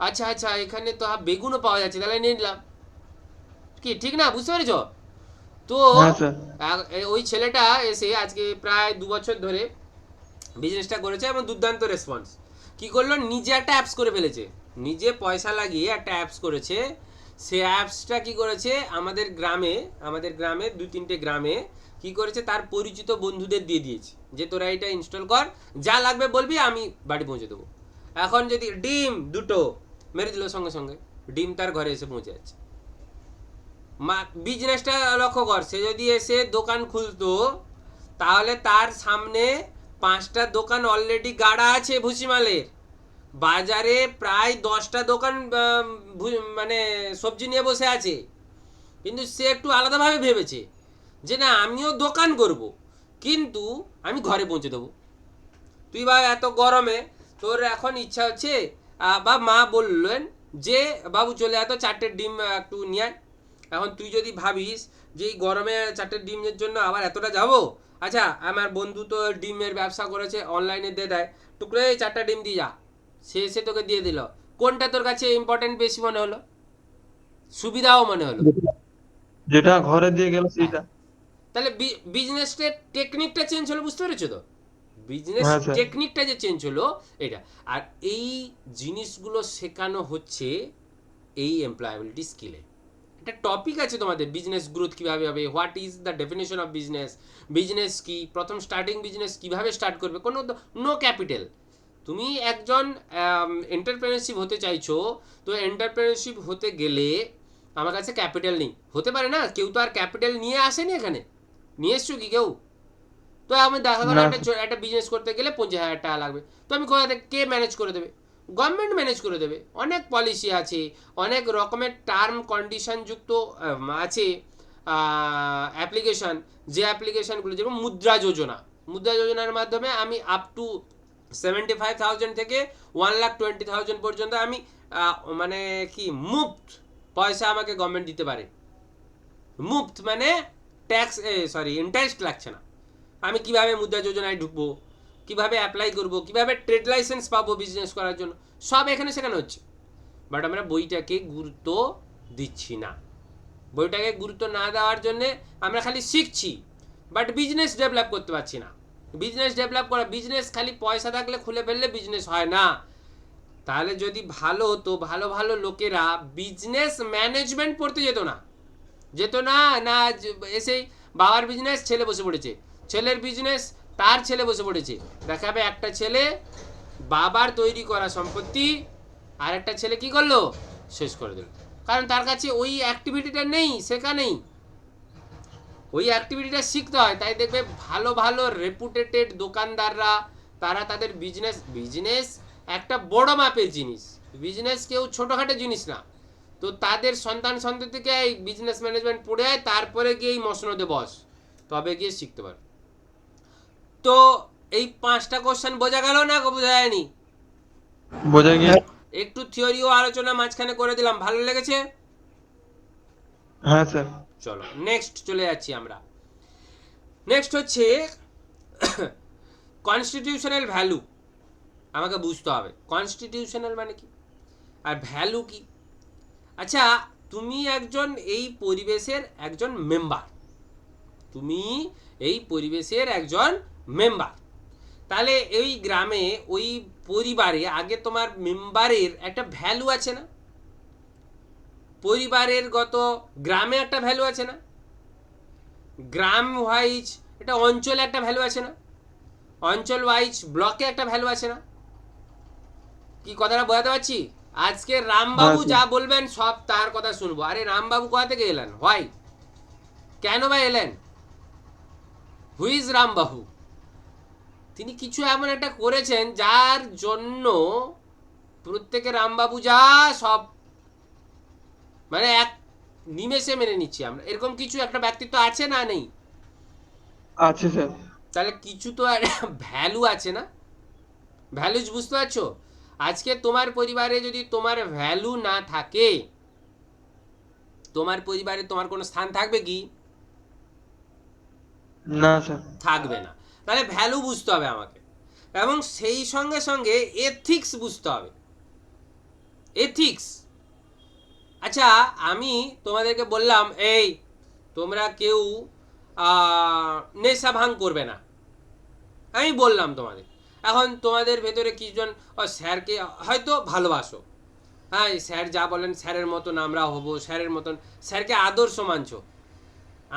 আচ্ছা আচ্ছা এখানে তো বেগুনও পাওয়া যাচ্ছে, তাহলে নিয়ে নিলাম। কি ঠিক না? বুঝতে পেরেছ? তো হ্যাঁ স্যার। ওই ছেলেটা এসে আজকে প্রায় 2 বছর ধরে বিজনেসটা করেছে এবং দুর্দান্ত রেসপন্স। কি করলো, নিজে একটা অ্যাপস করে ফেলেছে, নিজে পয়সা লাগিয়ে একটা অ্যাপস করেছে। সে অ্যাপসটা কি করেছে, আমাদের গ্রামে 2-3টে গ্রামে কি করেছে, তার পরিচিত বন্ধুদের দিয়ে দিয়েছে যে তোরা এটা ইনস্টল কর, যা লাগবে বলবি আমি বাড়ি পৌঁছে দেবো। এখন যদি ডিম দুটো মেরে দিল, সঙ্গে সঙ্গে ডিম তার ঘরে এসে পৌঁছে যাচ্ছে। বিজনেসটা লক্ষ্য কর, সে যদি এসে দোকান খুলতো, তাহলে তার সামনে 5টা দোকান অলরেডি গাড়া আছে ভুসিমালের, বাজারে প্রায় 10টা দোকান মানে সবজি নিয়ে বসে আছে। কিন্তু সে একটু আলাদাভাবে ভেবেছে যে না, আমিও দোকান করব, কিন্তু আমি ঘরে পৌঁছে দেবো। তুই বা এত গরমে তোর এখন ইচ্ছা হচ্ছে, বা মা বললেন যে বাবু চলে এত 4টে ডিম একটু নিয়ে আয়। এখন তুই যদি ভাবিস যে এই গরমে 4টে ডিমের জন্য আবার এতটা যাব, আচ্ছা আমার বন্ধু তো ডিমের ব্যবসা করেছে, অনলাইনে দিয়ে দেয়, টুকরে 4টা ডিম দিয়ে যা, সে এসে তোকে দিয়ে দিল। কোনটা তোর কাছে ইম্পর্টেন্ট বেশি মনে হলো, সুবিধাও মনে হলো? যেটা ঘরে দিয়ে গেল হ্যাঁ, সেইটা। তাহলে বিজনেসের টেকনিকটা চেঞ্জ হলো, বুঝতে পেরেছো তো? বিজনেস হ্যাঁ স্যার। টেকনিকটা যে চেঞ্জ হলো এটা। আর এই জিনিসগুলো শেখানো হচ্ছে এই এমপ্লয়াবিলিটি স্কিলে। একটা টপিক আছে তোমাদের, বিজনেস গ্রোথ কীভাবে হবে, what is the definition of business, business কি, প্রথম স্টার্টিং বিজনেস কীভাবে স্টার্ট করবে, কোনো নো ক্যাপিটাল। তুমি একজন এন্টারপ্রেনারশিপ হতে চাইছো, তো এন্টারপ্রেনারশিপ হতে গেলে আমার কাছে ক্যাপিটাল নেই, হতে পারে না, কেউ তো আর ক্যাপিটাল নিয়ে আসেনি এখানে, নিয়ে এসছো কি কেউ? তো তো আমি দেখা গেল না। একটা বিজনেস করতে গেলে 50,000 টাকা লাগবে, তো আমি কোথা থেকে, কে ম্যানেজ করে দেবে? গভর্নমেন্ট ম্যানেজ করে দেবে। অনেক পলিসি আছে, অনেক রকমের টার্ম কন্ডিশন যুক্ত আছে অ্যাপ্লিকেশন, যে অ্যাপ্লিকেশনগুলো যেমন মুদ্রা যোজনা, মুদ্রা যোজনার মাধ্যমে আমি আপ টু 75,000 থেকে 1,20,000 পর্যন্ত আমি মানে কি মুফট পয়সা আমাকে গভর্নমেন্ট দিতে পারে। মুফট মানে ট্যাক্স, ইন্টারেস্ট লাগছে না। আমি কিভাবে মুদ্রা যোজনায় ঢুকবো, কিভাবে অ্যাপ্লাই করব, কিভাবে ট্রেড লাইসেন্স পাবো বিজনেস করার জন্য, সব এখানে সেখানে হচ্ছে। বাট আমরা বইটাকে গুরুত্ব দিচ্ছি না। বইটাকে গুরুত্ব না দেওয়ার জন্যে আমরা খালি শিখছি, বাট বিজনেস ডেভেলপ করতে পারছি না। বিজনেস ডেভেলপ করা, বিজনেস খালি পয়সা থাকলে খুলে ফেললে বিজনেস হয় না। তাহলে যদি ভালো হতো, ভালো ভালো লোকেরা বিজনেস ম্যানেজমেন্ট পড়তে যেত না, যেত না না এসেই বাবার বিজনেস, ছেলে বসে পড়েছে, ছেলের বিজনেস, তার ছেলে বসে পড়েছে। দেখাবে একটা ছেলে বাবার তৈরি করা সম্পত্তি আর একটা ছেলে কি করলো, শেষ করে দিল। কারণ তার কাছে ওই অ্যাক্টিভিটিটা নেই, শেখা নেই। ওই অ্যাক্টিভিটিটা শিখতে হয়। তাই দেখবে ভালো ভালো রেপুটেটেড দোকানদাররা, তারা তাদের বিজনেস একটা বড় মাপের জিনিস, বিজনেস কেউ ছোটোখাটো জিনিস না। তো তাদের সন্তান সন্ততিকে এই বিজনেস ম্যানেজমেন্ট পড়ে আয়, তারপরে গিয়ে এই মসনদে বস, তবে গিয়ে শিখতে পারবে। তো এই 5টা কোশ্চেন বোঝা গেল না, বোঝা যায়নি? বোঝা গিয়ে। একটু থিওরিও আলোচনা মাঝখানে করে দিলাম, ভালো লেগেছে? হ্যাঁ স্যার। চলো নেক্সট চলে যাচ্ছি আমরা। নেক্সট হচ্ছে কনস্টিটিউশনাল ভ্যালু। আমাকে বুঝতে হবে কনস্টিটিউশনাল মানে কি আর ভ্যালু কি। আচ্ছা, তুমি একজন এই পরিবেশের একজন মেম্বার, তুমি এই পরিবেশের একজন মেম্বার। তাহলে এই গ্রামে, ওই পরিবারে আগে তোমার মেম্বারের একটা ভ্যালু আছে না? পরিবারের গত গ্রামে একটা ভ্যালু আছে না? গ্রাম ওয়াইজ এটা অঞ্চলে একটা ভ্যালু আছে না? অঞ্চল ওয়াইজ ব্লকে একটা ভ্যালু আছে না? কি কথাটা বোঝাতে পারছি? আজকে রামবাবু যা বলবেন সব তার কথা শুনবো। আরে রামবাবু কোথা থেকে এলেন, হয় কেন বা এলেন? হু ইজ রামবাবু? তিনি কিছু এমন একটা করেছেন যার জন্য প্রত্যেকে রামবাবু যা সব মানে এক নিমেষে মেনে নিচ্ছি আমরা। এরকম কিছু একটা ব্যক্তিত্ব আছে না নেই? আছে স্যার। তাহলে কিছু তো ভ্যালু আছে না? ভ্যালুজ বুঝতে পারছো? আজকে তোমার পরিবারে যদি তোমার ভ্যালু না থাকে, তোমার পরিবারে তোমার কোনো স্থান থাকবে কি? না স্যার। থাকবে না। তাহলে ভ্যালু বুঝতে হবে আমাকে, এবং সেই সঙ্গে সঙ্গে এথিক্স বুঝতে হবে। এথিক্স। আচ্ছা, আমি তোমাদেরকে বললাম এই তোমরা কেউ নেশা ভাঙ করবে না, আমি বললাম তোমাদের। এখন তোমাদের ভেতরে কিছুজন স্যারকে হয়তো ভালোবাসো, হ্যাঁ স্যার যা বলেন স্যারের মতন আমরা হব, স্যারের মতন, স্যারকে আদর্শ মানছো।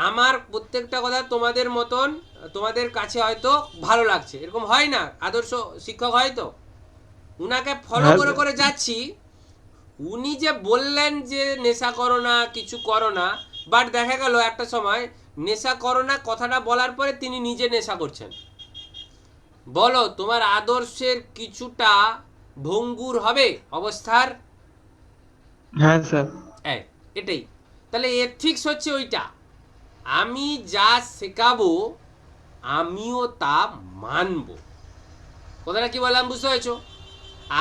আমার প্রত্যেকটা কথা তোমাদের মতন, তোমাদের কাছে হয়তো ভালো লাগছে, এরকম হয় না? আদর্শ শিক্ষক হয়তো উনাকে ফলো করে করে যাচ্ছি, উনি যে বললেন যে নেশা করো না, কিছু করো না, বাট দেখা গেল একটা সময় নেশা করো না কথাটা বলার পরে তিনি নিজে নেশা করছেন। বলো তোমার আদর্শের কিছুটা ভঙ্গুর হবে অবস্থার? হ্যাঁ স্যার। এটাই। তাহলে এথিক্স হচ্ছে ওইটা, আমি যা শেখাবো আমিও তা মানব। কথাটা কি বললাম বুঝতে পেরেছো?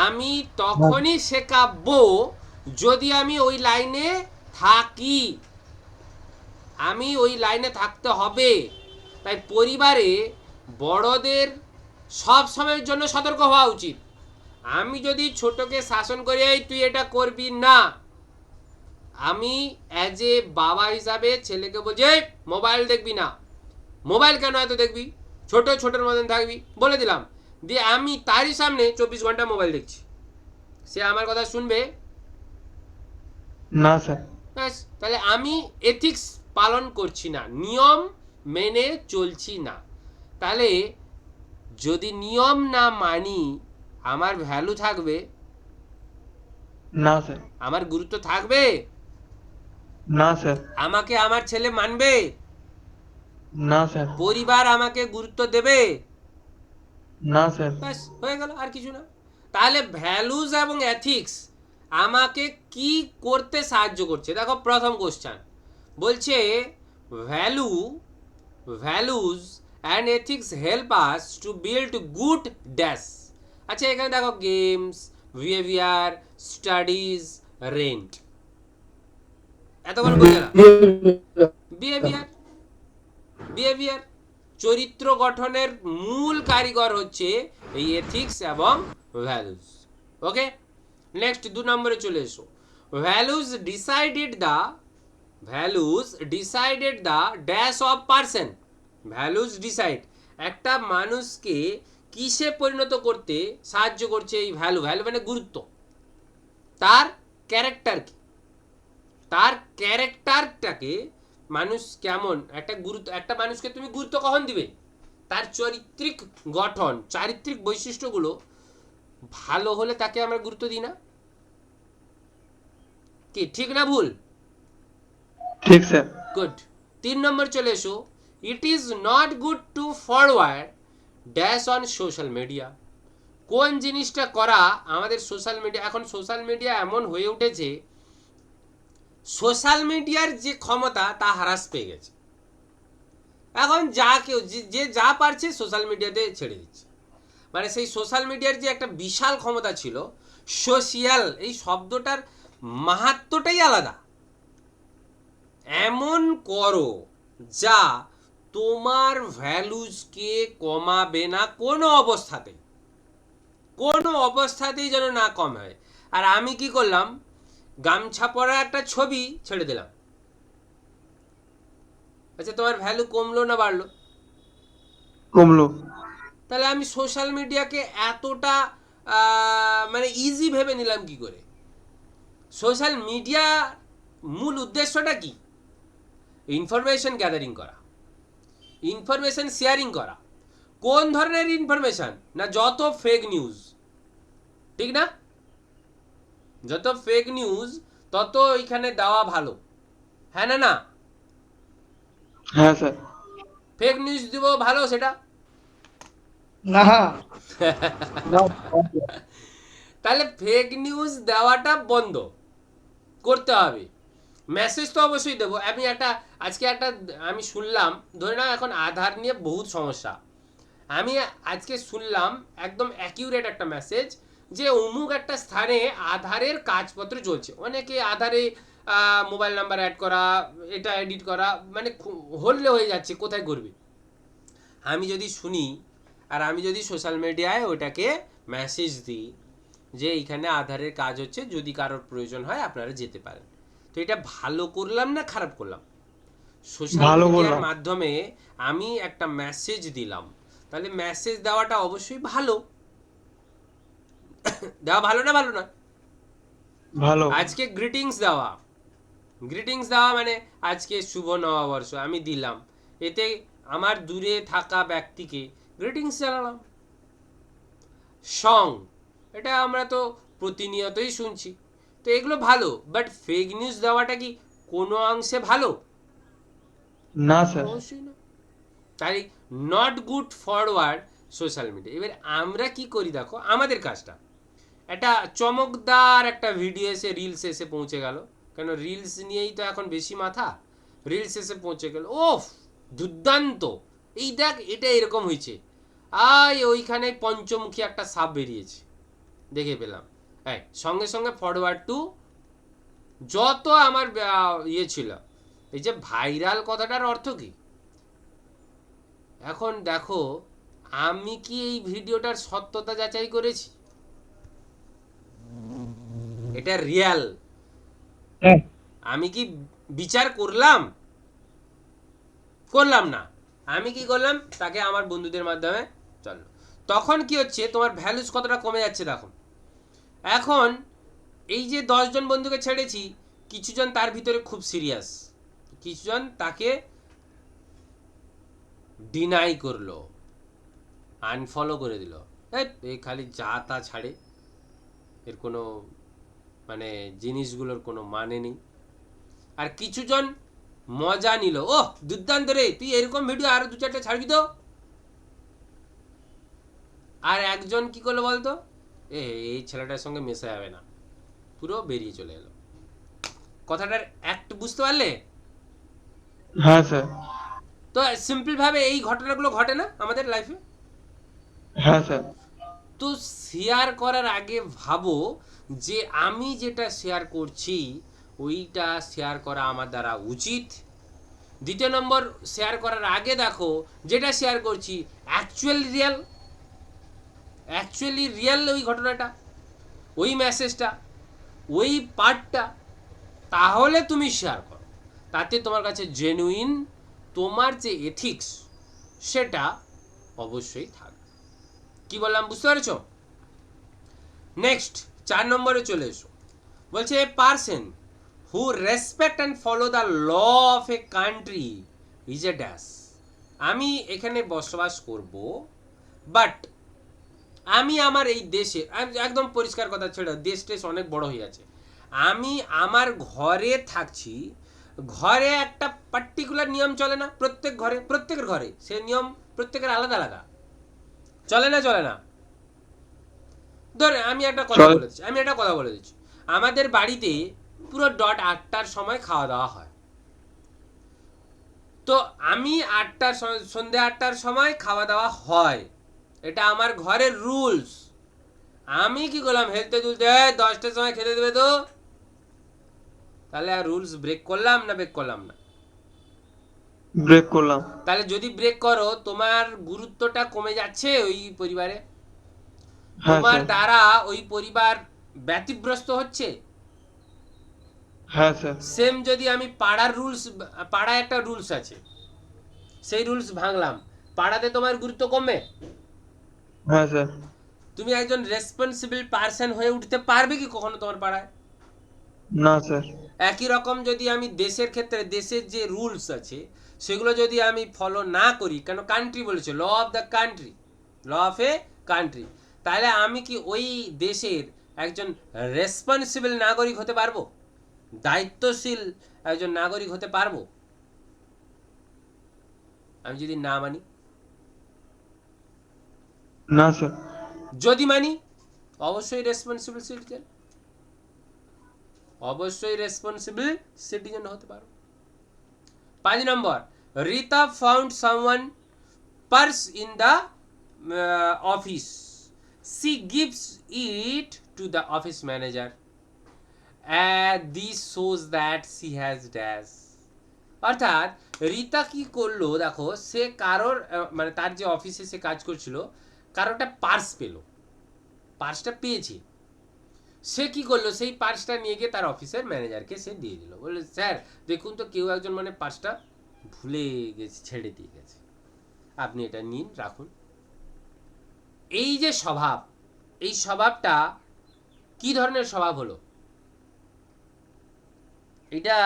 আমি তখনই শেখাবো যদি আমি ওই লাইনে থাকি, আমি ওই লাইনে থাকতে হবে। তাই পরিবারে বড়দের সব সময়ের জন্য সতর্ক হওয়া উচিত। আমি যদি ছোটকে শাসন করি এই তুই এটা করবি না, আমি অ্যাজ এ বাবা হিসাবে ছেলেকে বলছি এই মোবাইল দেখবি না। মোবাইল কেন এত দেখবি, ছোট ছোটোর মতন থাকবি বলে দিলাম, দিয়ে আমি তারই সামনে 24 ঘন্টা মোবাইল দেখছি, সে আমার কথা শুনবে? না স্যার। ব্যাস, তাহলে আমি এথিক্স পালন করছি না, নিয়ম মেনে চলছি না। তাহলে যদি নিয়ম না মানি আমার ভ্যালু থাকবে? না স্যার। আমার গুরুত্ব থাকবে? না স্যার। আমাকে আমার ছেলে মানবে? না স্যার। পরিবার আমাকে গুরুত্ব দেবে? না স্যার। ব্যাস হয়ে গেল, আর কিছু না। তাহলে ভ্যালুজ এবং এথিক্স আমাকে কি করতে সাহায্য করছে? দেখো প্রথম কোশ্চেন বলছে value values and ethics help us to build good dash. আচ্ছা এখানে দেখো গেমস, বিহেভিয়ার, স্টাডিজ, রেন্ট, এতক্ষণ বোঝা না? বিহেভিয়ার বিহেভিয়ার চরিত্র গঠনের মূল কারিগর হচ্ছে এই এথিক্স এবং ভ্যালুজ। ওকে, নেক্সট 2 নম্বরে চলে এসো। Values decided the dash of person. Values decide একটা মানুষকে কিসে পরিণত করতে সাহায্য করছে এই ভ্যালু। ভ্যালু মানে গুরুত্ব। তার ক্যারেক্টার কি, তার ক্যারেক্টারটাকে মানুষ কেমন, একটা মানুষকে তুমি গুরুত্ব কখন দিবে? তার চারিত্রিক গঠন, চারিত্রিক বৈশিষ্ট্যগুলো ভালো হলে তাকে আমরা গুরুত্ব দিই না? কি ঠিক না ভুল? ঠিক স্যার। গুড। 3 নম্বর চলে এসো। It is not good to forward dash on social media. কোন জিনিসটা করা আমাদের সোশ্যাল মিডিয়া, এখন সোশ্যাল মিডিয়া এমন হয়ে উঠেছে, সোশ্যাল মিডিয়ার যে ক্ষমতা তা হ্রাস পেয়ে গেছে। এখন যা কেউ যে যা পারছে সোশ্যাল মিডিয়াতে ছেড়ে দিচ্ছে। মানে সেই সোশ্যাল মিডিয়ার যে একটা বিশাল ক্ষমতা ছিল, সোশিয়াল এই শব্দটার মাহাত্ম্যটাই আলাদা। এমন করো যা তোমার ভ্যালুজকে কমাবে না কোনো অবস্থাতেই, কোনো অবস্থাতেই যেন না কমায়। আর আমি কি করলাম, গামছা পরা একটা ছবি ছেড়ে দিলাম। আচ্ছা তোমার ভ্যালু কমলো না বাড়লো? কমলো। তাহলে আমি সোশ্যাল মিডিয়াকে এতটা মানে ইজি ভেবে নিলাম কি করে? সোশ্যাল মিডিয়া মূল উদ্দেশ্যটা কি? ইনফরমেশন গ্যাদারিং করা, ইনফরমেশন শেয়ারিং করা। কোন ধরনের ইনফরমেশন? না যত ফেক নিউজ, ঠিক না? যত ফেক নিউজ তত এখানে দেওয়া ভালো, হ্যাঁ না? না হ্যাঁ স্যার। ফেক নিউজ দিব ভালো সেটা? না না, তাহলে ফেক নিউজ দেওয়াটা বন্ধ করতে হবে। মেসেজ তো অবশ্যই দেবো। আজকে আমি শুনলাম, ধরে নাও এখন আধার নিয়ে বহুত সমস্যা। আমি আজকে শুনলাম একদম অ্যাকিউরেট একটা মেসেজ যে অমুক একটা স্থানে আধারের কাজপত্র চলছে। অনেকে আধারে মোবাইল নাম্বার অ্যাড করা, এটা এডিট করা, মানে হলে হয়ে যাচ্ছে, কোথায় করবে? আমি যদি শুনি আর আমি যদি সোশ্যাল মিডিয়ায় ওটাকে মেসেজ দিই যে এইখানে আধারের কাজ হচ্ছে, যদি কারোর প্রয়োজন হয় আপনারা যেতে পারেন, তো এটা ভালো করলাম না খারাপ করলাম? সোশ্যাল ভালো মিডিয়ার বললাম। মাধ্যমে আমি একটা মেসেজ দিলাম, তাহলে মেসেজ দেওয়াটা অবশ্যই ভালো। দেওয়া ভালো না ভালো না? ভালো। আজকে গ্রিটিংস দেওয়া মানে আজকে শুভ নববর্ষ আমি দিলাম, এতে আমার দূরে থাকা ব্যক্তিকে গ্রিটিংস জানালাম। সং, এটা আমরা তো প্রতিনিয়তই শুনছি, তো এগুলো ভালো। বাট ফেক নিউজ দেওয়াটা কি কোনো অংশে ভালো? না স্যার। অবশ্যই না। তাই not good forward social media. এবার আমরা কি করি দেখো, আমাদের কাজটা একটা চমকদার একটা ভিডিও এসে রিলস এসে পৌঁছে গেল, কেন রিলস নিয়েই তো এখন বেশি মাথা। রিলস এসে পৌঁছে গেল, ওফ দুর্দান্ত, এই দেখ এটা এরকম হয়েছে, ওইখানে পঞ্চমুখী একটা সাপ বেরিয়েছে, দেখে পেলাম। সঙ্গে সঙ্গে ফরওয়ার্ড টু যত আমার ইয়ে ছিল। এই যে ভাইরাল কথাটার অর্থ কি? এখন দেখো আমি কি এই ভিডিওটার সত্যতা যাচাই করেছি? এটা রিয়াল, হ্যাঁ, আমি কি বিচার করলাম? করলাম না। আমি কি করলাম, তাকে আমার বন্ধুদের মাধ্যমে চলো, তখন কি হচ্ছে তোমার ভ্যালুস কতটা কমে যাচ্ছে দেখো। এখন এই যে 10 জন বন্ধুকে ছেড়েছি, কিছুজন তার ভিতরে খুব সিরিয়াস, কিছুজন তাকে ডিনাই করলো, আনফলো করে দিল, এই খালি যা তা ছাড়ে, এর কোনো মানে জিনিসগুলোর কোনো মানে নেই। আর কিছুজন মজা নিল। ও দুর্দান্ত রে, তুই এরকম ভিডিও আরো 2-4টা ছাড়বি তো। আর একজন কি করলো বলতো, এই ছেলেটার সঙ্গে মেশা যাবে না, পুরো বেরিয়ে চলে এলো। কথাটার অ্যাক্ট বুঝতে পারলে? হ্যাঁ স্যার। তো সিম্পল ভাবে এই ঘটনাগুলো ঘটে না আমাদের লাইফে? হ্যাঁ স্যার। তো শেয়ার করার আগে ভাবো যে আমি যেটা শেয়ার করছি ওইটা শেয়ার করা আমার দ্বারা উচিত। দ্বিতীয় নম্বর, শেয়ার করার আগে দেখো যেটা শেয়ার করছি অ্যাকচুয়ালি রিয়েল ওই ঘটনাটা, ওই মেসেজটা, ওই পার্টটা, তাহলে তুমি শেয়ার করো। তাতে তোমার কাছে জেনুইন তোমার যে এথিক্স সেটা অবশ্যই থাকবে। কি বললাম বুঝতে পেরেছো? নেক্সট 4 নম্বরে চলে এসো। বলছে a person who respect and follow the law of a country is a dash. আমি এখানে বসবাস করব, বাট আমি আমার এই দেশে, একদম পরিষ্কার কথা ছেড়ে, দেশ টেশ অনেক বড় হয়ে আছে, আমি আমার ঘরে থাকছি, ঘরে একটা পার্টিকুলার নিয়ম চলে না, প্রত্যেকের ঘরে সে নিয়ম প্রত্যেকের আলাদা আলাদা চলে না, চলে না? ধরে আমি একটা কথা বলে দিচ্ছি, আমাদের বাড়িতে পুরো ডট 8টার সময় খাওয়া দাওয়া হয়। তো আমি সন্ধ্যে 8টার সময় খাওয়া দাওয়া হয়, এটা আমার ঘরের রুলস। আমি কি করলাম, হেলতে দুলতে 10টার সময় খেতে দেবে তো, তাহলে আর রুলস ব্রেক করলাম না? ব্রেক করলাম। তাহলে যদি ব্রেক করো তোমার গুরুত্বটা কমে যাচ্ছে ওই পরিবারে, হ্যাঁ তোমার স্যার। দ্বারা ওই পরিবার ব্যতিগ্রস্ত হচ্ছে। হ্যাঁ স্যার। সেম যদি আমি পাড়ায় একটা রুলস আছে, সেই রুলস ভাঙলাম, পাড়াতে তোমার গুরুত্ব কমবে? হ্যাঁ স্যার। তুমি একজন রেসপন্সিবল পার্সন হয়ে উঠতে পারবে কি কখনো তোমার পাড়ায়? না স্যার। একই রকম যদি আমি দেশের ক্ষেত্রে, দেশের যে রুলস আছে সেগুলো যদি আমি ফলো না করি, কেন কান্ট্রি বলেছে law of the country, law of a country, তাহলে আমি কি ওই দেশের একজন রেসপন্সিবল নাগরিক হতে পারবো, দায়িত্বশীল একজন নাগরিক হতে পারবো? আমি যদি না মানি? না স্যার। যদি মানি অবশ্যই রেসপন্সিবল হতে পারো। 5 number, Rita found someone purse in the office, she gives it to the office manager, this shows that she has dash. অর্থাৎ রিতা কি করলো দেখো, সে কারোর মানে তার যে অফিসে সে কাজ করছিল, কারোটা পার্স পেলো, পার্সটা পেয়েছে, সে কি করলো, সেই পার্সটা নিয়ে গিয়ে তার অফিসের ম্যানেজারকে সে দিয়ে দিল, বললো স্যার দেখুন তো কেউ একজন মানে পার্সটা ভুলে গেছে, ছেড়ে দিয়ে গেছে, আপনি এটা নিন, রাখুন। এই যে স্বভাব, এই স্বভাবটা কি ধরনের স্বভাব হলো? এটা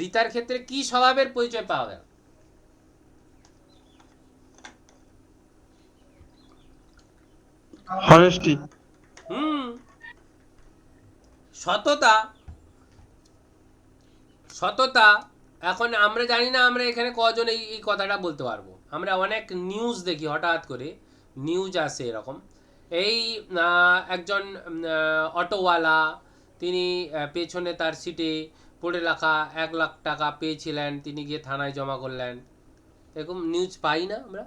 রিতার ক্ষেত্রে কি স্বভাবের পরিচয় পাওয়া গেল? হনেস্টি। হুম, সততা। এখন আমরা জানি না আমরা এখানে কজন এই কথাটা বলতে পারবো। আমরা অনেক নিউজ দেখি, হঠাৎ করে নিউজ আসে এরকম, এই একজন অটোওয়ালা, তিনি পেছনে তার সিটে পড়ে রাখা 1 লাখ টাকা পেয়েছিলেন, তিনি গিয়ে থানায় জমা করলেন, এরকম নিউজ পাই না আমরা?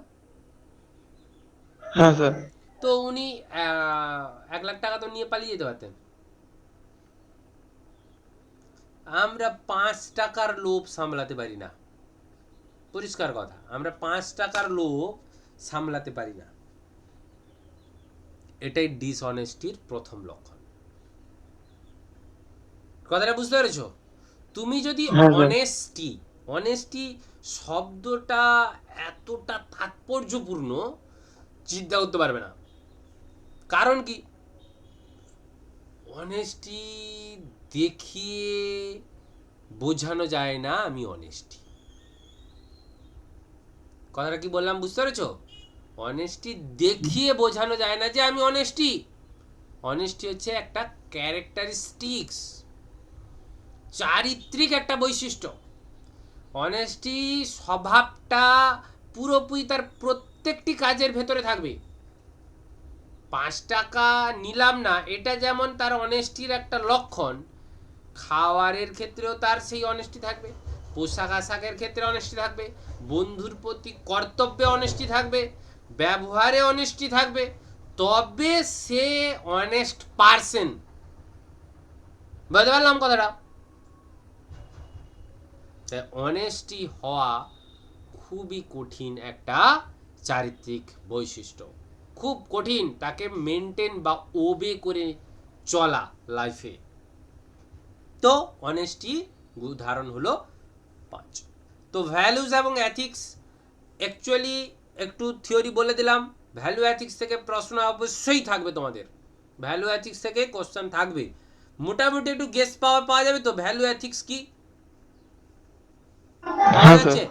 হ্যাঁ স্যার। তো উনি 1 লাখ টাকা তো নিয়ে পালিয়ে যেতে পারতেন। আমরা 5 টাকার লোভ সামলাতে পারি না, পরিষ্কার কথা, আমরা 5 টাকার লোভ সামলাতে পারি না। এটাই ডিসঅনেস্টির প্রথম লক্ষণ। কথাটা বুঝতে পেরেছো? তুমি যদি হ্যাঁ স্যার। অনেস্টি শব্দটা এতটা তাৎপর্যপূর্ণ চিন্তা করতে পারবে না। কারণ কি, অনেস্টি দেখিয়ে বোঝানো যায় না আমি অনেস্টি। কথাটা কি বললাম বুঝতে পেরেছো? অনেস্টি দেখিয়ে বোঝানো যায় না যে আমি অনেস্টি হচ্ছে একটা ক্যারেক্টারিস্টিক্স, চারিত্রিক একটা বৈশিষ্ট্য। অনেস্টি স্বভাবটা পুরোপুরি তার প্রত্যেকটি কাজের ভেতরে থাকবে। 5 টাকা নিলাম না, এটা যেমন তার অনেস্টির একটা লক্ষণ, খাওয়ারের ক্ষেত্রেও তার সেই অনেস্টি থাকবে, পোশাক আশাকের ক্ষেত্রে অনেস্টি থাকবে, বন্ধুর প্রতি কর্তব্যে অনেস্টি থাকবে, ব্যবহারে অনেস্টি থাকবে, তবে সে অনেস্ট পারসন। বুঝতে পারলাম কথাটা? অনেস্টি হওয়া খুবই কঠিন একটা চারিত্রিক বৈশিষ্ট্য, খুব কঠিন তাকে মেনটেন বা ওবে করে চলা লাইফে। তো অনেস্টি উদাহরণ হলো 5। তো ভ্যালুজ এবং এথিক্স, অ্যাকচুয়ালি একটু থিওরি বলে দিলাম। ভ্যালু এথিক্স থেকে প্রশ্ন অবশ্যই থাকবে তোমাদের, ভ্যালু এথিক্স থেকে কোশ্চেন থাকবে, মোটামুটি একটু গেস পাওয়া যাবে তো ভ্যালু এথিক্স কি পাওয়া হ্যাঁ যাচ্ছে? স্যার।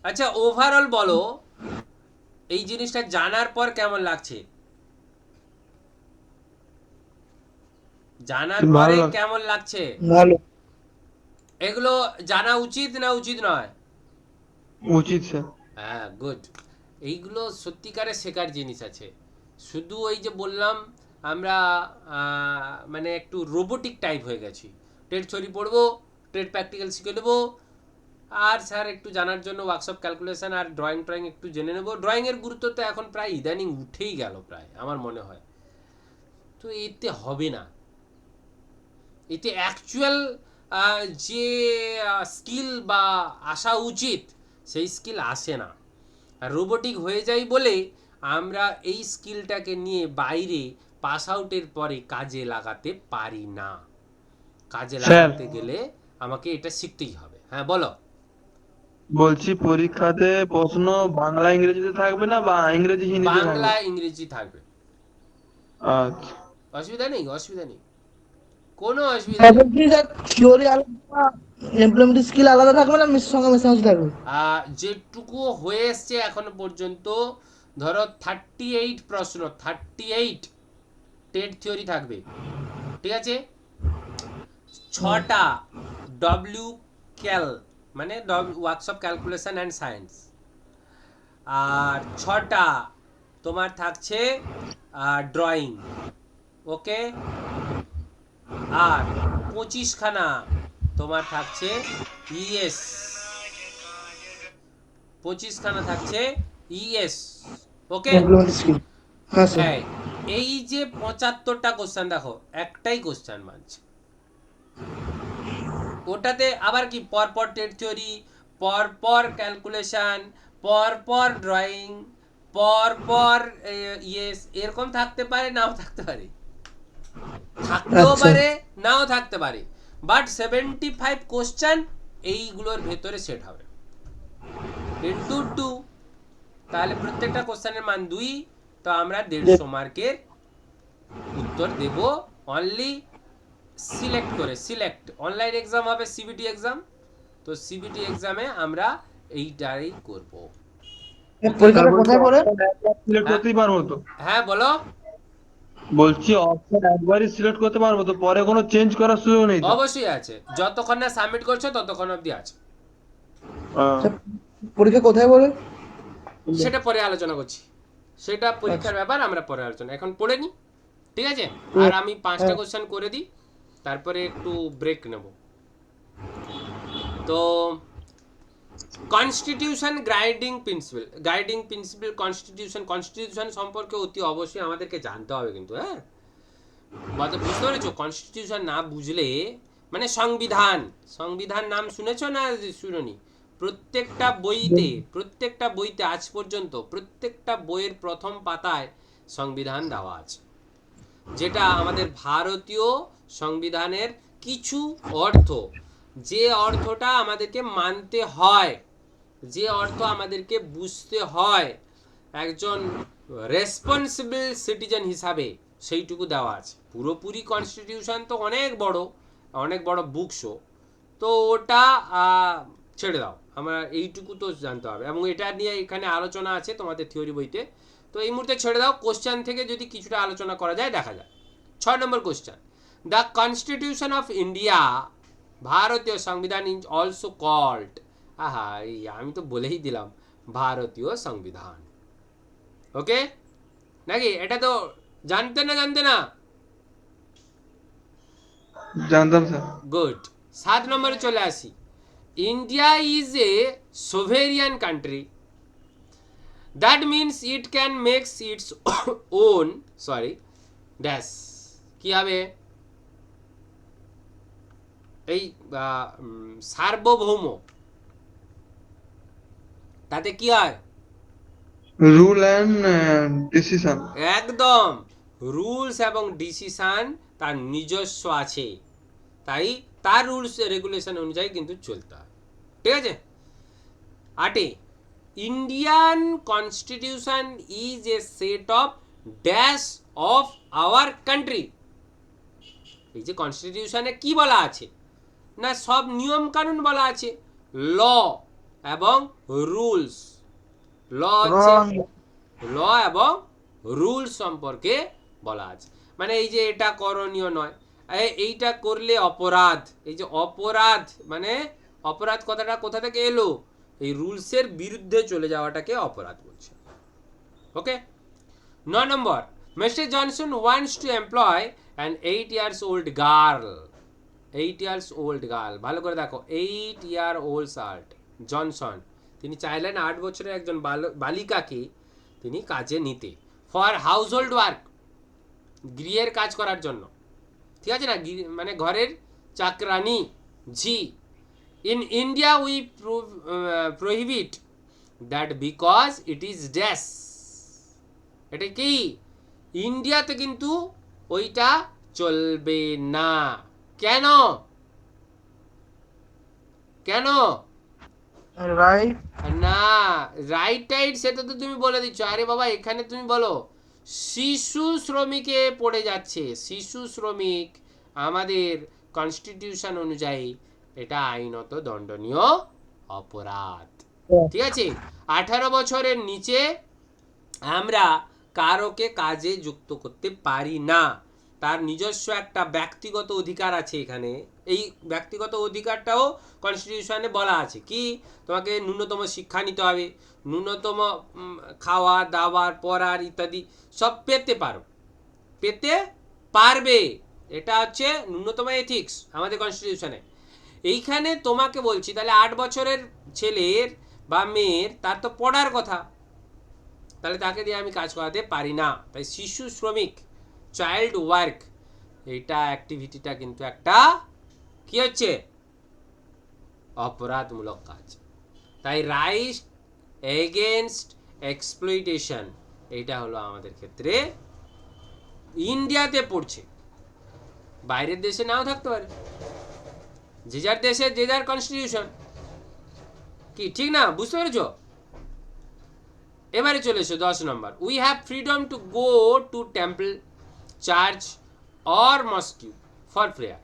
আচ্ছা, ওভারঅল বলো এই জিনিসটা জানার পর কেমন লাগছে? জানার ভালো পরে লাগছে। কেমন লাগছে? ভালো। এগুলো জানা উচিত না উচিত নয়? উচিত স্যার। হ্যাঁ, গুড। এইগুলো সত্যিকারের শেখার জিনিস আছে। শুধু ওই যে বললাম আমরা মানে একটু রোবোটিক টাইপ হয়ে গেছি, টেট থিওরি পড়বো, টেট প্র্যাকটিক্যাল শিখে নেবো, আর স্যার একটু জানার জন্য ওয়ার্কশপ ক্যালকুলেশন আর ড্রয়িং ট্রয়িং একটু জেনে নেবো। ড্রয়িংয়ের গুরুত্ব তো এখন প্রায় ইদানিং উঠেই গেল প্রায়, আমার মনে হয়। তো এতে হবে না, এতে অ্যাকচুয়াল যে স্কিল বা আসা উচিত সেই স্কিল আসে না। আর রোবোটিক হয়ে যায় বলে আমরা এই স্কিলটাকে নিয়ে বাইরে পাস আউটের পরে কাজে লাগাতে পারি না। কাজে স্যার লাগাতে গেলে আমাকে এটা শিখতেই হবে। হ্যাঁ বলো। বলছি পরীক্ষাতে প্রশ্ন বাংলা ইংরেজিতে থাকবে না বা ইংরেজি হিন্দিতে বাংলা থাকবে? ইংরেজি থাকবে, আচ্ছা অসুবিধা নেই, অসুবিধা নেই, কোনো অসুবিধা নেই। থিওরি আলাদা, ইমপ্লিমেন্ট স্কিল আলাদা থাকবে না, সঙ্গে মেশামেশি থাকবে? যেটুকু হয়ে এসছে এখনো পর্যন্ত, ধরো 38 প্রশ্ন, 38 টেট থিওরি থাকবে, ঠিক আছে? 6টা ডব্লিউ ক্যাল মানে ওয়ার্কশপ ক্যালকুলেশন অ্যান্ড সায়েন্স, আর 6টা তোমার থাকছে ড্রয়িং, ওকে? আর 25খানা তোমার থাকছে ইএস, 25খানা থাকছে ইএস, ওকে? Implement skill. হ্যাঁ স্যার। হ্যাঁ, এই যে 75টা কোশ্চেন, দেখো একটাই কোশ্চেন মানছে, ওটাতে আবার কি পরপর টেট থিওরি, পরপর ক্যালকুলেশন, পরপর ড্রয়িং, পরপর ইয়েস, এরকম থাকতে পারে, নাও থাকতে পারে, থাকতেও আচ্ছা। পারে নাও থাকতে পারে, বাট 75 কোশ্চেন এইগুলোর ভেতরে সেট হবে ইন্টু 2, তাহলে প্রত্যেকটা কোশ্চেনের মান 2, তো আমরা 150 মার্কের উত্তর দেব অনলি সিলেক্ট করে। সিলেক্ট অনলাইন এক্সাম হবে, সিবিটি এক্সাম, তো সিবিটি এক্সামে আমরা এইটাই করব। স্যার পরীক্ষাটা বলছি কোথায় পড়ে? অপশন একবার সিলেক্ট হ্যাঁ করতেই পারবো তো? হ্যাঁ বলো। বলছি অপশন একবারই সিলেক্ট করতে পারবো তো, পরে কোনো চেঞ্জ করার সুযোগ নেই তো? অবশ্যই আছে, যতক্ষণ না সাবমিট করছো ততক্ষণ অবধি আছে। আহ, স্যার, পরীক্ষা কোথায় পড়ে? সেটা পরে আলোচনা করছি, সেটা আচ্ছা। পরীক্ষার ব্যাপার, আমরা পরে আলোচনা, এখন পড়ে নি, ঠিক আছে? আর আমি 5টা হ্যাঁ। কোশ্চেন করে দিই, তারপরে একটু ব্রেক নেব। তো কনস্টিটিউশন গাইডিং প্রিন্সিপাল কনস্টিটিউশন সম্পর্কে অতি অবশ্যই আমাদেরকে জানতে হবে কিন্তু, হ্যাঁ বুঝতে পেরেছো? কনস্টিটিউশন না বুঝলে, মানে সংবিধান নাম শুনেছো না শুনোনি? প্রত্যেকটা বইতে আজ পর্যন্ত প্রত্যেকটা বইয়ের প্রথম পাতায় সংবিধান দেওয়া আছে, যেটা আমাদের ভারতীয় সংবিধানের কিছু অর্থ, যে অর্থটা আমাদেরকে মানতে হয়, যে অর্থ আমাদেরকে বুঝতে হয় একজন রেসপন্সিবল সিটিজেন হিসাবে, সেইটুকু দেওয়া আছে। পুরোপুরি কনস্টিটিউশন তো অনেক বড় বুকশো, তো ওটা ছেড়ে দাও, আমরা এইটুকু তো জানতে হবে, এবং এটা নিয়ে এখানে আলোচনা আছে তোমাদের থিওরি বইতে, তো এই মুহূর্তে ছেড়ে দাও। কোশ্চেন থেকে যদি কিছুটা আলোচনা করা যায় দেখা যায়। 6 number question, the constitution of India, ভারতীয় সংবিধান ইজ অলসো কল্ড আহা এই আমি তো বলেই দিলাম ভারতীয় সংবিধান। ওকে নাকি? এটা তো জানতে না? জানতাম স্যার। গুড। 7 নম্বরে চলে আসি। India is a sovereign country, that means it can makes its own sorry dash. কি হবে? এই সার্বভৌম, তাতে কি হয়? Rule and decision. একদম, রুলস এবং ডিসিশন তার নিজস্ব আছে, তাই তার রুলস রেগুলেশন অনুযায়ী কিন্তু চলতে হয়। ঠিক আছে? 8, Indian constitution is a set of dash of our country. এই যে কনস্টিটিউশনে কি বলা আছে না, সব নিয়ম কানুন বলা আছে, ল এবং রুলস। ল হচ্ছে রং ল এবং রুলস সম্পর্কে বলা আছে। মানে এই যে এটা করণীয় নয়, এইটা করলে অপরাধ। এই যে অপরাধ মানে অপরাধ কথাটা কোথা থেকে এলো? এই রুলসের বিরুদ্ধে চলে যাওয়াটাকে অপরাধ বলছে। Okay. 9 number, mister Johnson wants to employ an 8 years old girl. 8 years old girl, ভালো করে দেখো, 8 year old জনসন তিনি চাইলেন 8 বছরের একজন বালিকাকে তিনি কাজে নিতে, ফর হাউস হোল্ড ওয়ার্ক, গৃহের কাজ করার জন্য। ঠিক আছে না, মানে ঘরের চাকরানি ঝি। In India we prohibit that because it is dash. এটা কি? ইন্ডিয়াতে কিন্তু ওইটা চলবে না। কেন? কেন রাইট। না, রাইট টাইট সেটা তো তুমি বলে দিচ্ছ। আরে বাবা, এখানে তুমি বলো শিশু শ্রমিকে পড়ে যাচ্ছে। শিশু শ্রমিক আমাদের কনস্টিটিউশন অনুযায়ী এটা আইনত দণ্ডনীয় অপরাধ। ঠিক আছে? 18 বছরের নিচে আমরা কারোকে কাজে যুক্ত করতে পারি না। তার নিজস্ব একটা ব্যক্তিগত অধিকার আছে এখানে। এই ব্যক্তিগত অধিকারটাও কনস্টিটিউশনে বলা আছে কি, তোমাকে ন্যূনতম শিক্ষা নিতে হবে, ন্যূনতম খাওয়া দাওয়ার পড়ার ইত্যাদি সব পেতে পারবে। এটা হচ্ছে ন্যূনতম এথিক্স আমাদের কনস্টিটিউশনে। এইখানে তোমাকে বলছি, তাহলে 8 বছরের ছেলের বা মেয়ের তার তো পড়ার কথা, তাহলে তাকে দিয়ে আমি কাজ করাতে পারি না। তাই শিশু শ্রমিক, চাইল্ড ওয়ার্ক, এইটা অ্যাক্টিভিটিটা কিন্তু একটা কি হচ্ছে? অপরাধমূলক কাজ। তাই রাইট এগেনস্ট এক্সপ্লয়টেশন, এইটা হলো আমাদের ক্ষেত্রে ইন্ডিয়াতে পড়ছে, বাইরের দেশে নাও থাকতে পারে। যে যার দেশে যে যার কনস্টিটিউশন, কি ঠিক না? বুঝতে পেরেছো? এবারে চলে এসো 10 number. We have freedom to go to temple, church or mosque for prayer.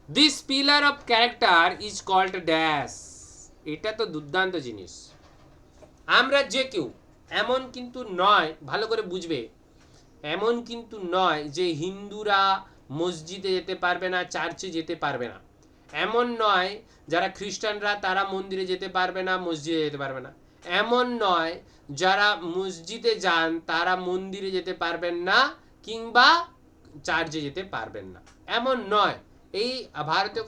This pillar of character is called dash. এটা তো দুর্দান্ত জিনিস। আমরা যে কেউ, এমন কিন্তু নয়, ভালো করে বুঝবে, এমন কিন্তু নয় যে হিন্দুরা মসজিদে যেতে পারবে না, চার্চে যেতে পারবে না। এমন নয় যারা খ্রিস্টানরা তারা মন্দিরে যেতে পারবে না, মসজিদে যেতে পারবে না। এমন নয় যারা মসজিদে যান তারা মন্দিরে যেতে পারবেন না কিংবা চার্চে যেতে পারবেন না, এমন নয়। এই ভারতীয়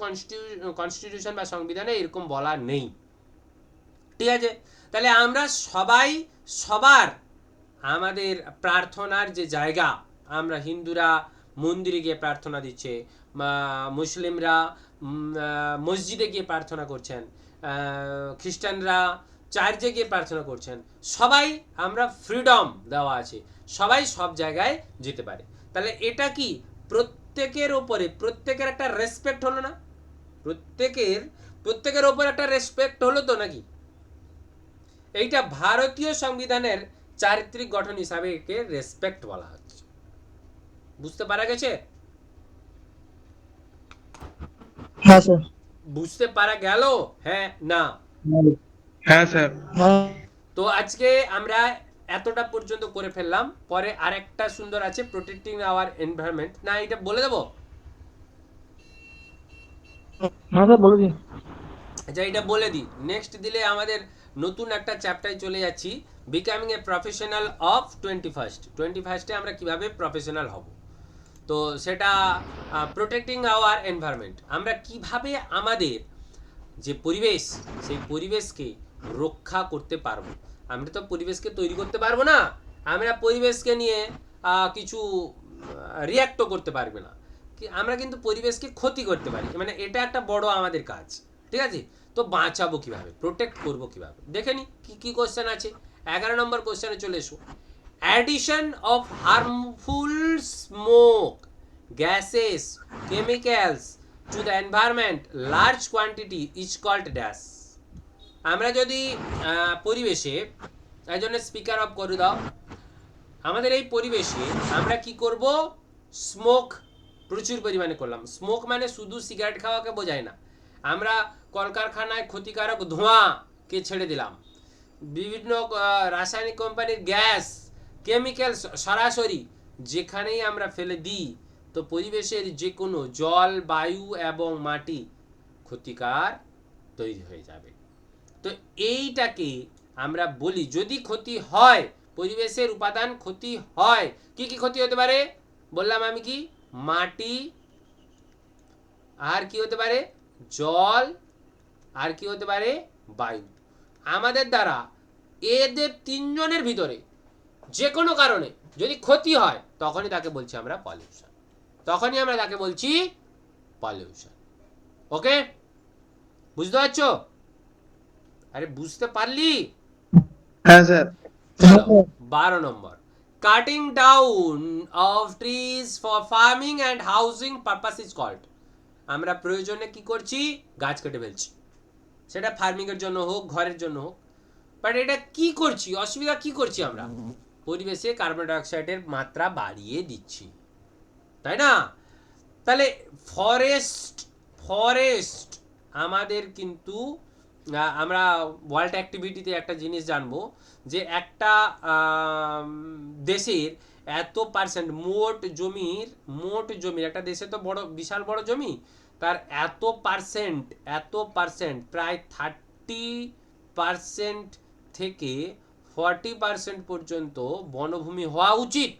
কনস্টিটিউশন বা সংবিধানে এরকম বলা নেই। ঠিক আছে? তাহলে আমরা সবাই সবার আমাদের প্রার্থনার যে জায়গা, আমরা হিন্দুরা মন্দিরে গিয়ে প্রার্থনা দিচ্ছে, মুসলিমরা মসজিদে গিয়ে প্রার্থনা করছেন, খ্রিস্টানরা চার্চে গিয়ে প্রার্থনা করছেন, সবাই আমরা ফ্রিডম দেওয়া আছে, সবাই সব জায়গায় যেতে পারে। তাহলে এটা কি প্রত্যেকের ওপরে প্রত্যেকের একটা রেসপেক্ট হলো না? প্রত্যেকের ওপর একটা রেসপেক্ট হলো তো নাকি? এইটা ভারতীয় সংবিধানের চারিত্রিক গঠন হিসাবে একে রেসপেক্ট বলা হচ্ছে। বুঝতে পারা গেছে? হ্যাঁ স্যার। বুঝতে পারা গেল? হ্যাঁ না? হ্যাঁ স্যার। হ্যাঁ। তো আজকে আমরা এতটা পর্যন্ত করে ফেললাম। পরে আরেকটা সুন্দর আছে, প্রোটেক্টিং আওয়ার এনভায়রনমেন্ট। না, এটা বলে দেবো? হ্যাঁ স্যার বলে দিন। আচ্ছা এটা বলে দিই, নেক্সট দিলে আমাদের নতুন একটা চ্যাপ্টারে চলে যাচ্ছি, becoming a professional of 21st আমরা কিভাবে প্রফেশনাল হব। তো সেটা প্রোটেক্টিং আওয়ার এনভায়রনমেন্ট, আমরা কিভাবে আমাদের যে পরিবেশ সেই পরিবেশকে রক্ষা করতে পারবো। আমরা তো পরিবেশকে তৈরি করতে পারবো না, আমরা পরিবেশকে নিয়ে কিছু রিয়াক্টও করতে পারবে না, আমরা কিন্তু পরিবেশকে ক্ষতি করতে পারি, মানে এটা একটা বড় আমাদের কাজ। ঠিক আছে, তো বাঁচাবো কিভাবে, প্রোটেক্ট করবো কিভাবে, দেখে নি কি কি কোশ্চেন আছে। 11 নম্বর কোশ্চেনে চলে এসো। Addition of harmful smoke gases chemicals to the environment large quantity is called dash. আমরা যদি পরিবেশে, এই জন্য স্পিকার অফ করে দাও, আমাদের এই পরিবেশে আমরা কি করব, স্মোক প্রচুর পরিমাণে করলাম। স্মোক মানে শুধু সিগারেট খাওয়াকে বোঝায় না, আমরা কলকারখানায় ক্ষতিকারক ধোঁয়াকে ছেড়ে দিলাম, বিভিন্ন রাসায়নিক কোম্পানির গ্যাস কেমিক্যাল সরাসরি যেখানেই আমরা ফেলে দিই, তো পরিবেশের যে কোনো জল বায়ু এবং মাটি ক্ষতিকার তৈরি হয়ে যাবে। তো এইটাকে আমরা বলি, যদি ক্ষতি হয়, পরিবেশের উপাদান ক্ষতি হয়, কি কি ক্ষতি হতে পারে বললাম আমি, কি মাটি, আর কি হতে পারে জল, আর কি হতে পারে বায়ু। আমাদের দ্বারা এদের তিনজনের ভিতরে যে কোনো কারণে যদি ক্ষতি হয়, তখনই তাকে বলছি আমরা পলিউশন, তখনই আমরা তাকে বলছি পলিউশন। ওকে, বুঝতে পারছো? আরে বুঝতে পারলি? হ্যাঁ স্যার। চলো 12 number, cutting down of trees for farming and housing purpose is called. আমরা প্রয়োজনে কি করছি, গাছ কেটে ফেলছি, সেটা ফার্মিং এর জন্য হোক ঘরের জন্য হোক, বাট এটা কি করছি, অসুবিধা কি করছি, আমরা পরিবেশে কার্বন ডাইঅক্সাইডের মাত্রা বাড়িয়ে দিচ্ছি, তাই না? তাহলে ফরেস্ট ফরেস্ট আমাদের কিন্তু আমরা ওয়ার্ল্ড অ্যাক্টিভিটিতে একটা জিনিস জানবো, যে একটা দেশের এত পার্সেন্ট মোট জমির একটা দেশে তো বড় বিশাল বড় জমি, তার এত পার্সেন্ট প্রায় 30% থেকে 40% পর্যন্ত বনভূমি হওয়া উচিত।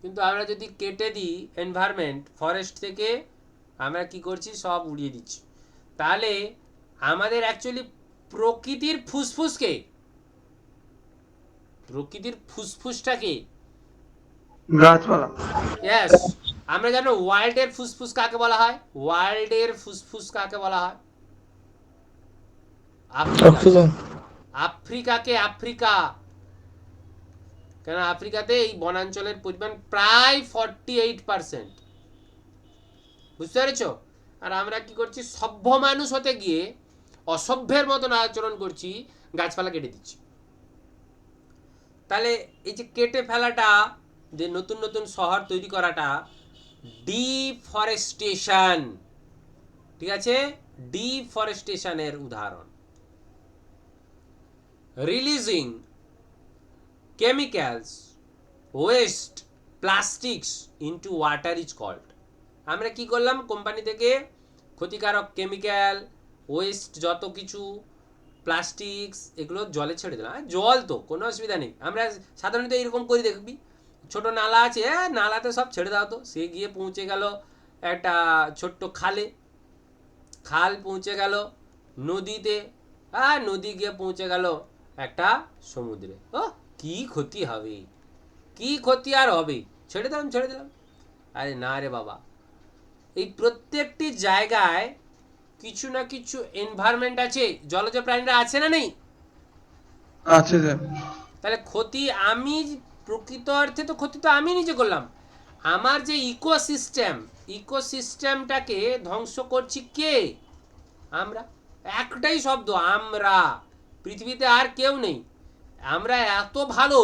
কিন্তু আমরা যদি কেটে দিই এনভায়রনমেন্ট, ফরেস্ট থেকে আমরা কি করছি, সব উড়িয়ে দিচ্ছি। তাহলে আমাদের অ্যাকচুয়ালি প্রকৃতির ফুসফুসটাকে, গাছপালা। ইয়েস, আমরা জানো ওয়ার্ল্ডের ফুসফুস কাকে বলা হয়, ওয়ার্ল্ডের ফুসফুস কাকে বলা হয়, আফ্রিকা। অক্সিজেন। আফ্রিকা, কেন আফ্রিকাতে এই বনাঞ্চলের পরিমাণ প্রায় 48%, বুঝতে পেরেছ? আর আমরা কি করছি, সভ্য মানুষ হতে গিয়ে অসভ্যের মতন আচরণ করছি, গাছপালা কেটে দিচ্ছি। তাহলে এই যে কেটে ফেলাটা, যে নতুন নতুন শহর তৈরি করাটা ডিফরেস্টেশন, ঠিক আছে, ডিফরেস্টেশনের উদাহরণ। Releasing chemicals waste plastics into water is called. আমরা কি করলাম, কোম্পানি থেকে ক্ষতিকারক কেমিক্যাল ওয়েস্ট যত কিছু প্লাস্টিক্স এগুলো জলে ছেড়ে দিলাম। জল তো কোনো অসুবিধা নেই, আমরা সাধারণত এরকম করি, দেখবি ছোট নালা আছে, নালাতে সব ছেড়ে দাও, তো সে গিয়ে পৌঁছে গেল একটা ছোট্ট খাল পৌঁছে গেল নদীতে, আর নদী গিয়ে পৌঁছে গেল একটা সমুদ্রে। ও কি ক্ষতি হবে, কি ক্ষতি আর হবে, ছেড়ে দিলাম। আরে না রে বাবা, এই প্রত্যেকটি জায়গায় কিছু না কিছু এনভায়রনমেন্ট আছে, জলজ প্রাণীরা আছে না নেই? আছে স্যার। তাহলে ক্ষতি আমি, প্রকৃত অর্থে তো ক্ষতি তো আমি নিজে করলাম। আমার যে ইকোসিস্টেমটাকে ধ্বংস করছি কে, আমরা। একটাই শব্দ, আমরা। পৃথিবীতে আর কেউ নেই। আমরা এত ভালো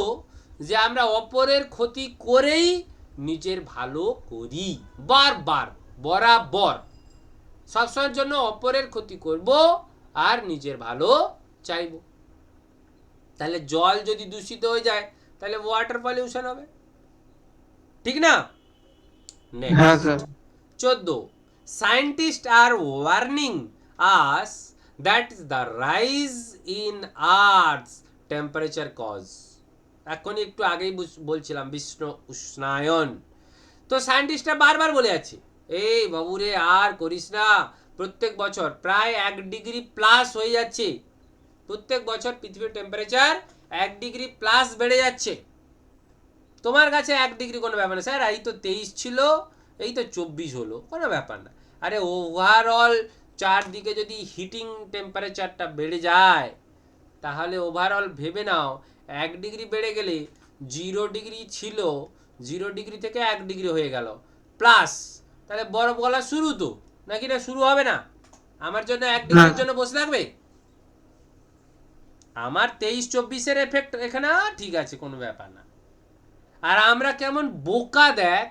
যে আমরা অপরের ক্ষতি করেই নিজের ভালো করি, বরাবর সবসময়ের জন্য অপরের ক্ষতি করব আর নিজের ভালো চাইব। তাহলে জল যদি দূষিত হয়ে যায়, তাহলে ওয়াটার পলিউশন হবে, ঠিক না? হ্যাঁ নেক্সট স্যার। 14, সায়েন্টিস্ট আর warning us that the rise in Earth's temperature cause. এখনই একটু আগেই বলছিলাম বিশ্ব উষ্ণায়ন। তো সায়েন্টিস্টরা বারবার বলে যাচ্ছে এই বাবুরে আর করিস না, প্রত্যেক বছর প্রায় 1°+ হয়ে যাচ্ছে, প্রত্যেক বছর পৃথিবীর টেম্পারেচার 1°+ বেড়ে যাচ্ছে। তোমার কাছে 1° কোনো ব্যাপার না স্যার, এই তো 23 ছিল, এই তো 24 হলো, কোনো ব্যাপার না। আরে ওভারঅল চারদিকে যদি হিটিং টেম্পারেচারটা বেড়ে যায় তাহলে ওভারঅল ভেবে নাও 1° বেড়ে গেলে 0° ছিল, 0° থেকে 1° হয়ে গেল প্লাস, তাহলে বরফ গলা শুরু তো, নাকি না শুরু হবে না? আমার জন্য 1°-র জন্য বসে থাকবে? আমার 23-24-এর এফেক্ট এখানে ঠিক আছে, কোনো ব্যাপার না। আর আমরা কেমন বোকা দেখ,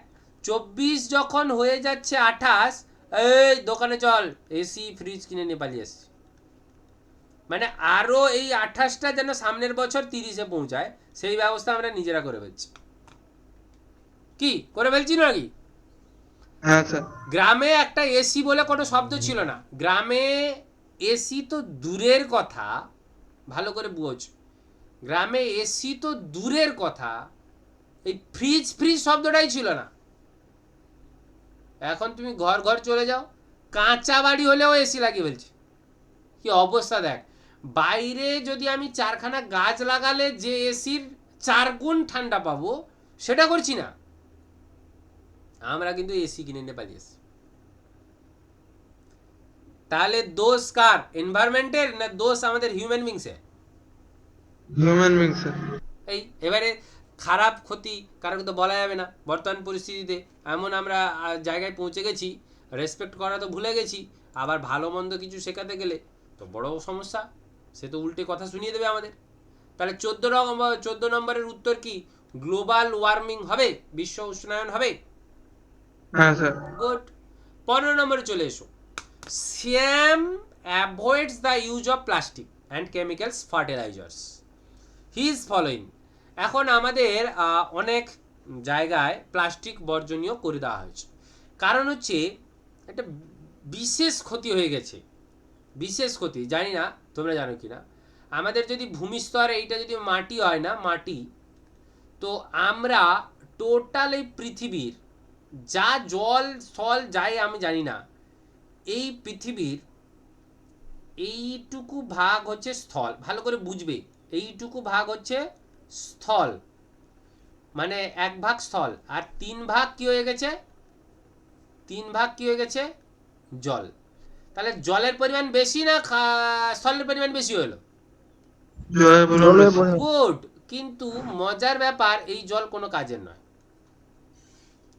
24 যখন হয়ে যাচ্ছে 28, এই দোকানে চল এসি ফ্রিজ কিনে নিয়ে পালিয়ে এসছি। মানে আরো এই 28টা যেন সামনের বছর 30-এ পৌঁছায় সেই ব্যবস্থা আমরা নিজেরা করে ফেলছি। কি করে ফেলছি নাকি? হ্যাঁ স্যার। গ্রামে একটা এসি বলে কোনো শব্দ ছিল না, গ্রামে এসি তো দূরের কথা, ভালো করে বোঝ, গ্রামে এসি তো দূরের কথা, এই ফ্রিজ ফ্রিজ শব্দটাই ছিল না। এখন তুমি ঘর ঘর চলে যাও, কাঁচা বাড়ি হলেও এসি লাগিয়ে ফেলছে। কি অবস্থা দেখ, বাইরে যদি আমি 4খানা গাছ লাগালে যে এসির 4 গুণ ঠান্ডা পাবো সেটা করছি না, আমরা কিন্তু এসি কিনে নিয়ে পালিয়েছি। তাহলে দোষ কার, এনভায়রনমেন্টের না দোষ আমাদের হিউম্যান বিংসের? Human being sir. এই এবারে খারাপ ক্ষতি কারণ তো বলা যাবে না, বর্তমান পরিস্থিতিতে এমন আমরা জায়গায় পৌঁছে গেছি, রেসপেক্ট করা তো ভুলে গেছি, আবার ভালো মন্দ কিছু শেখাতে গেলে তো বড় সমস্যা, সে তো উল্টে কথা শুনিয়ে দেবে আমাদের। তাহলে 14 নম্বরের উত্তর কি? গ্লোবাল ওয়ার্মিং হবে, বিশ্ব উষ্ণায়ন হবে। হ্যাঁ স্যার। গুড। 15 নম্বরে চলে এসো। CM avoids the use of plastic and chemicals fertilisers, he is following. এখন আমাদের অনেক জায়গায় প্লাস্টিক বর্জনীয় করে দেওয়া হয়েছে, কারণ হচ্ছে একটা বিশেষ ক্ষতি হয়ে গেছে, বিশেষ ক্ষতি, জানি না তোমরা জানো কি না, আমাদের যদি ভূমিস্তর এইটা যদি মাটি হয় না, মাটি, তো আমরা টোটাল এই পৃথিবীর যা জল স্থল যাই আমি জানি না, এই পৃথিবীর এইটুকু ভাগ হচ্ছে স্থল, ভালো করে বুঝবে, এইটুকু ভাগ হচ্ছে স্থল, মানে 1 ভাগ স্থল, আর 3 ভাগ কি হয়ে গেছে, 3 ভাগ কি হয়ে গেছে জল। তাহলে জলের পরিমাণ বেশি না স্থলের পরিমাণ বেশি হলো? গুড। কিন্তু মজার ব্যাপার, এই জল কোনো কাজের নয়,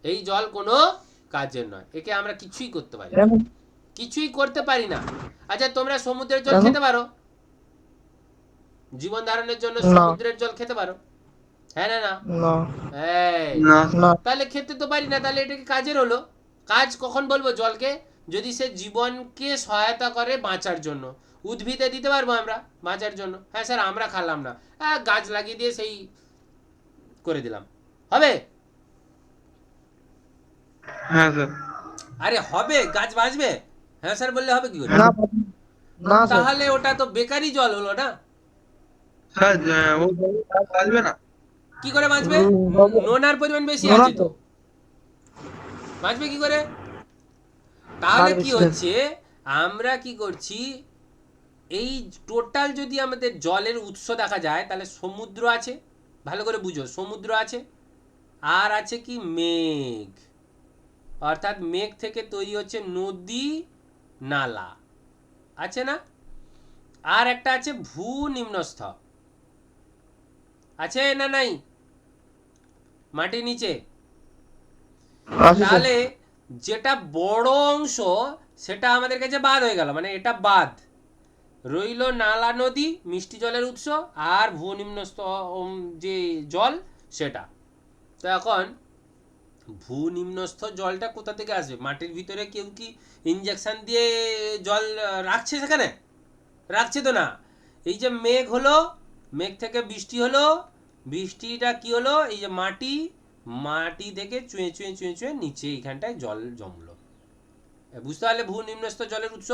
এই জল কোনো কাজের নয়, একে আমরা কিছুই করতে পারি না, কিছুই করতে পারি না। আচ্ছা তোমরা সমুদ্রের জল খেতে পারো, জীবন ধারণের জন্য সমুদ্রের জল খেতে পারো, হ্যাঁ না? না, তাহলে খেতে তো পারি না, তাহলে এটা কি কাজের হলো? কাজ কখন বলবো জলকে? যদি সে জীবনকে সহায়তা করে বাঁচার জন্য, উদ্ভিদে দিতে পারবো আমরা বাঁচার জন্য। হ্যাঁ স্যার আমরা খালাম না, হ্যাঁ গাছ লাগিয়ে দিয়ে সেই করে দিলাম, হবে? হ্যাঁ স্যার। আরে হবে, গাছ বাঁচবে? হ্যাঁ স্যার বললে হবে কি করে? না তাহলে ওটা তো বেকারি জল হলো না। স্যার ও বাঁচবে না। কি করে বাঁচবে? নোনার পরিমাণ বেশি আছে তো, বাঁচবে কি করে? তাহলে কি হচ্ছে, আমরা কি করছি, এই টোটাল যদি আমাদের জলের উৎস দেখা যায় তাহলে সমুদ্র আছে, ভালো করে বুঝো, সমুদ্র আছে, আর আছে কি মেঘ, অর্থাৎ মেঘ থেকে তৈরি হচ্ছে নদী নালা, আছে না? আর একটা আছে ভূ নিম্নস্থ, আছে না নাই? মাটির নিচে। তাহলে যেটা বড় অংশ সেটা আমাদের কাছে বাদ হয়ে গেল, মানে এটা বাদ রইল নালা নদী মিষ্টি জলের উৎস, আর ভূনিম্নস্থ যে জল সেটা। তো এখন ভূনিম্নস্থ জলটা কোথা থেকে আসবে? মাটির ভিতরে কেউ কি ইনজেকশন দিয়ে জল রাখছে সেখানে? রাখছে তো না। এই যে মেঘ হলো, মেঘ থেকে বৃষ্টি হলো, বৃষ্টিটা কি হলো, এই যে মাটি, মাটি থেকে চুঁয়ে চুঁয়ে চুঁয়ে চুঁয়ে নিচে এইখানটায় জল জমলো, বুঝতে পারলে ভূনিম্নস্থ জলের উৎস?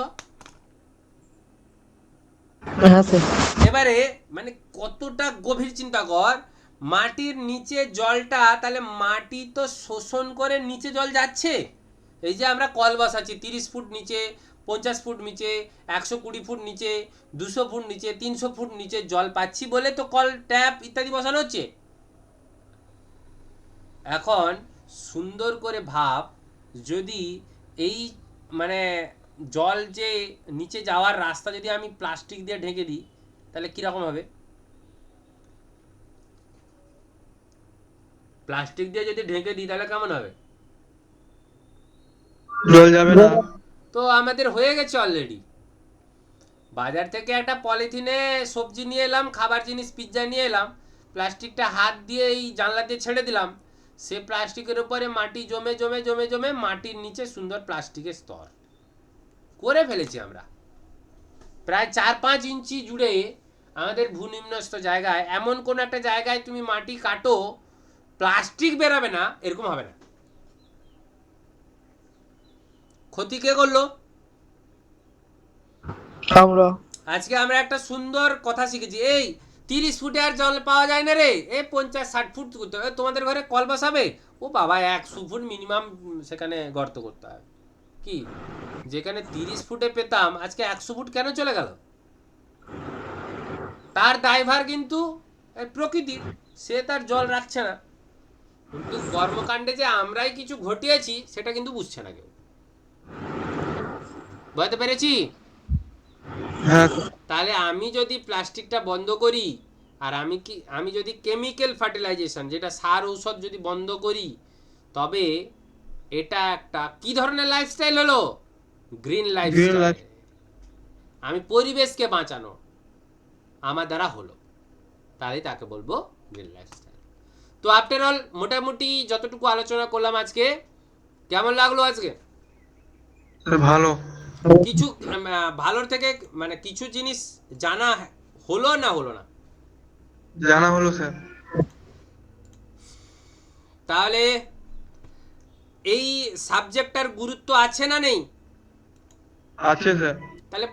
হ্যাঁ স্যার। এবারে মানে কতটা গভীর চিন্তা কর, মাটির নিচে জলটা, তাহলে মাটি তো শোষণ করে নিচে জল যাচ্ছে। এই যে আমরা কল বসাচ্ছি 30 ফুট নিচে, 50 ফুট নিচে, 120 ফুট নিচে, 200 ফুট নিচে, 300 ফুট নিচে জল পাচ্ছি বলে তো কল, ট্যাপ ইত্যাদি বসানো হচ্ছে। এখন সুন্দর করে ভাব, যদি এই মানে জল যে নিচে যাওয়ার রাস্তা যদি আমি প্লাস্টিক দিয়ে ঢেকে দিই, তাহলে কিরকম হবে? প্লাস্টিক দিয়ে যদি ঢেকে দিই তাহলে কেমন হবে? জল যাবে না। তো আমাদের হয়ে গেছে অলরেডি। বাজার থেকে একটা পলিথিনে সবজি নিয়ে এলাম, খাবার জিনিস পিৎজা নিয়ে এলাম, প্লাস্টিকটা হাত দিয়ে এই জানলা দিয়ে ছেড়ে দিলাম, সে প্লাস্টিকের উপরে মাটি জমে জমে জমে জমে মাটির নিচে সুন্দর প্লাস্টিকের স্তর করে ফেলেছি আমরা। প্রায় 4-5 ইঞ্চি জুড়ে আমাদের ভূনিম্নস্থ জায়গায়, এমন কোন একটা জায়গায় তুমি মাটি কাটো, প্লাস্টিক বেরাবে না এরকম হবে না। ক্ষতি কে করলো? আমরা। আজকে আমরা একটা সুন্দর কথা শিখেছি, এই 30 ফুটে আর জল পাওয়া যায় না রে, এ 50-60 ফুট করতে হবে। তোমাদের ঘরে কল বসাবে, ও বাবা 100 ফুট মিনিমাম সেখানে গর্ত করতে হবে। কি, যেখানে 30 ফুটে পেতাম আজকে 100 ফুট কেন চলে গেল? তার দায়ভার কিন্তু এই প্রকৃতির, সে তার জল রাখছে না। কিন্তু কর্মকাণ্ডে যে আমরাই কিছু ঘটিয়েছি সেটা কিন্তু বুঝছে না কেউ। বুঝতে পেরেছি? হ্যাঁ স্যার। তাহলে আমি যদি প্লাস্টিকটা বন্ধ করি, আর আমি যদি কেমিক্যাল ফার্টিলাইজেশন, যেটা সার ঔষধ যদি বন্ধ করি, তবে এটা একটা কি ধরনের লাইফস্টাইল হলো? Green green lifestyle. লাইফ। আমি পরিবেশকে বাঁচানো আমার দ্বারা হলো, তাহলে তাকে বলবো গ্রিন লাইফস্টাইল। তো আফটার অল মোটামুটি যতটুকু আলোচনা করলাম আজকে, কেমন লাগলো আজকে? ভালো। কিছু ভালোর থেকে মানে কিছু জিনিস জানা হলো না হলো না? জানা হলো স্যার। তাহলে এই সাবজেক্টটার গুরুত্ব আছে না নেই? আছে স্যার। তাহলে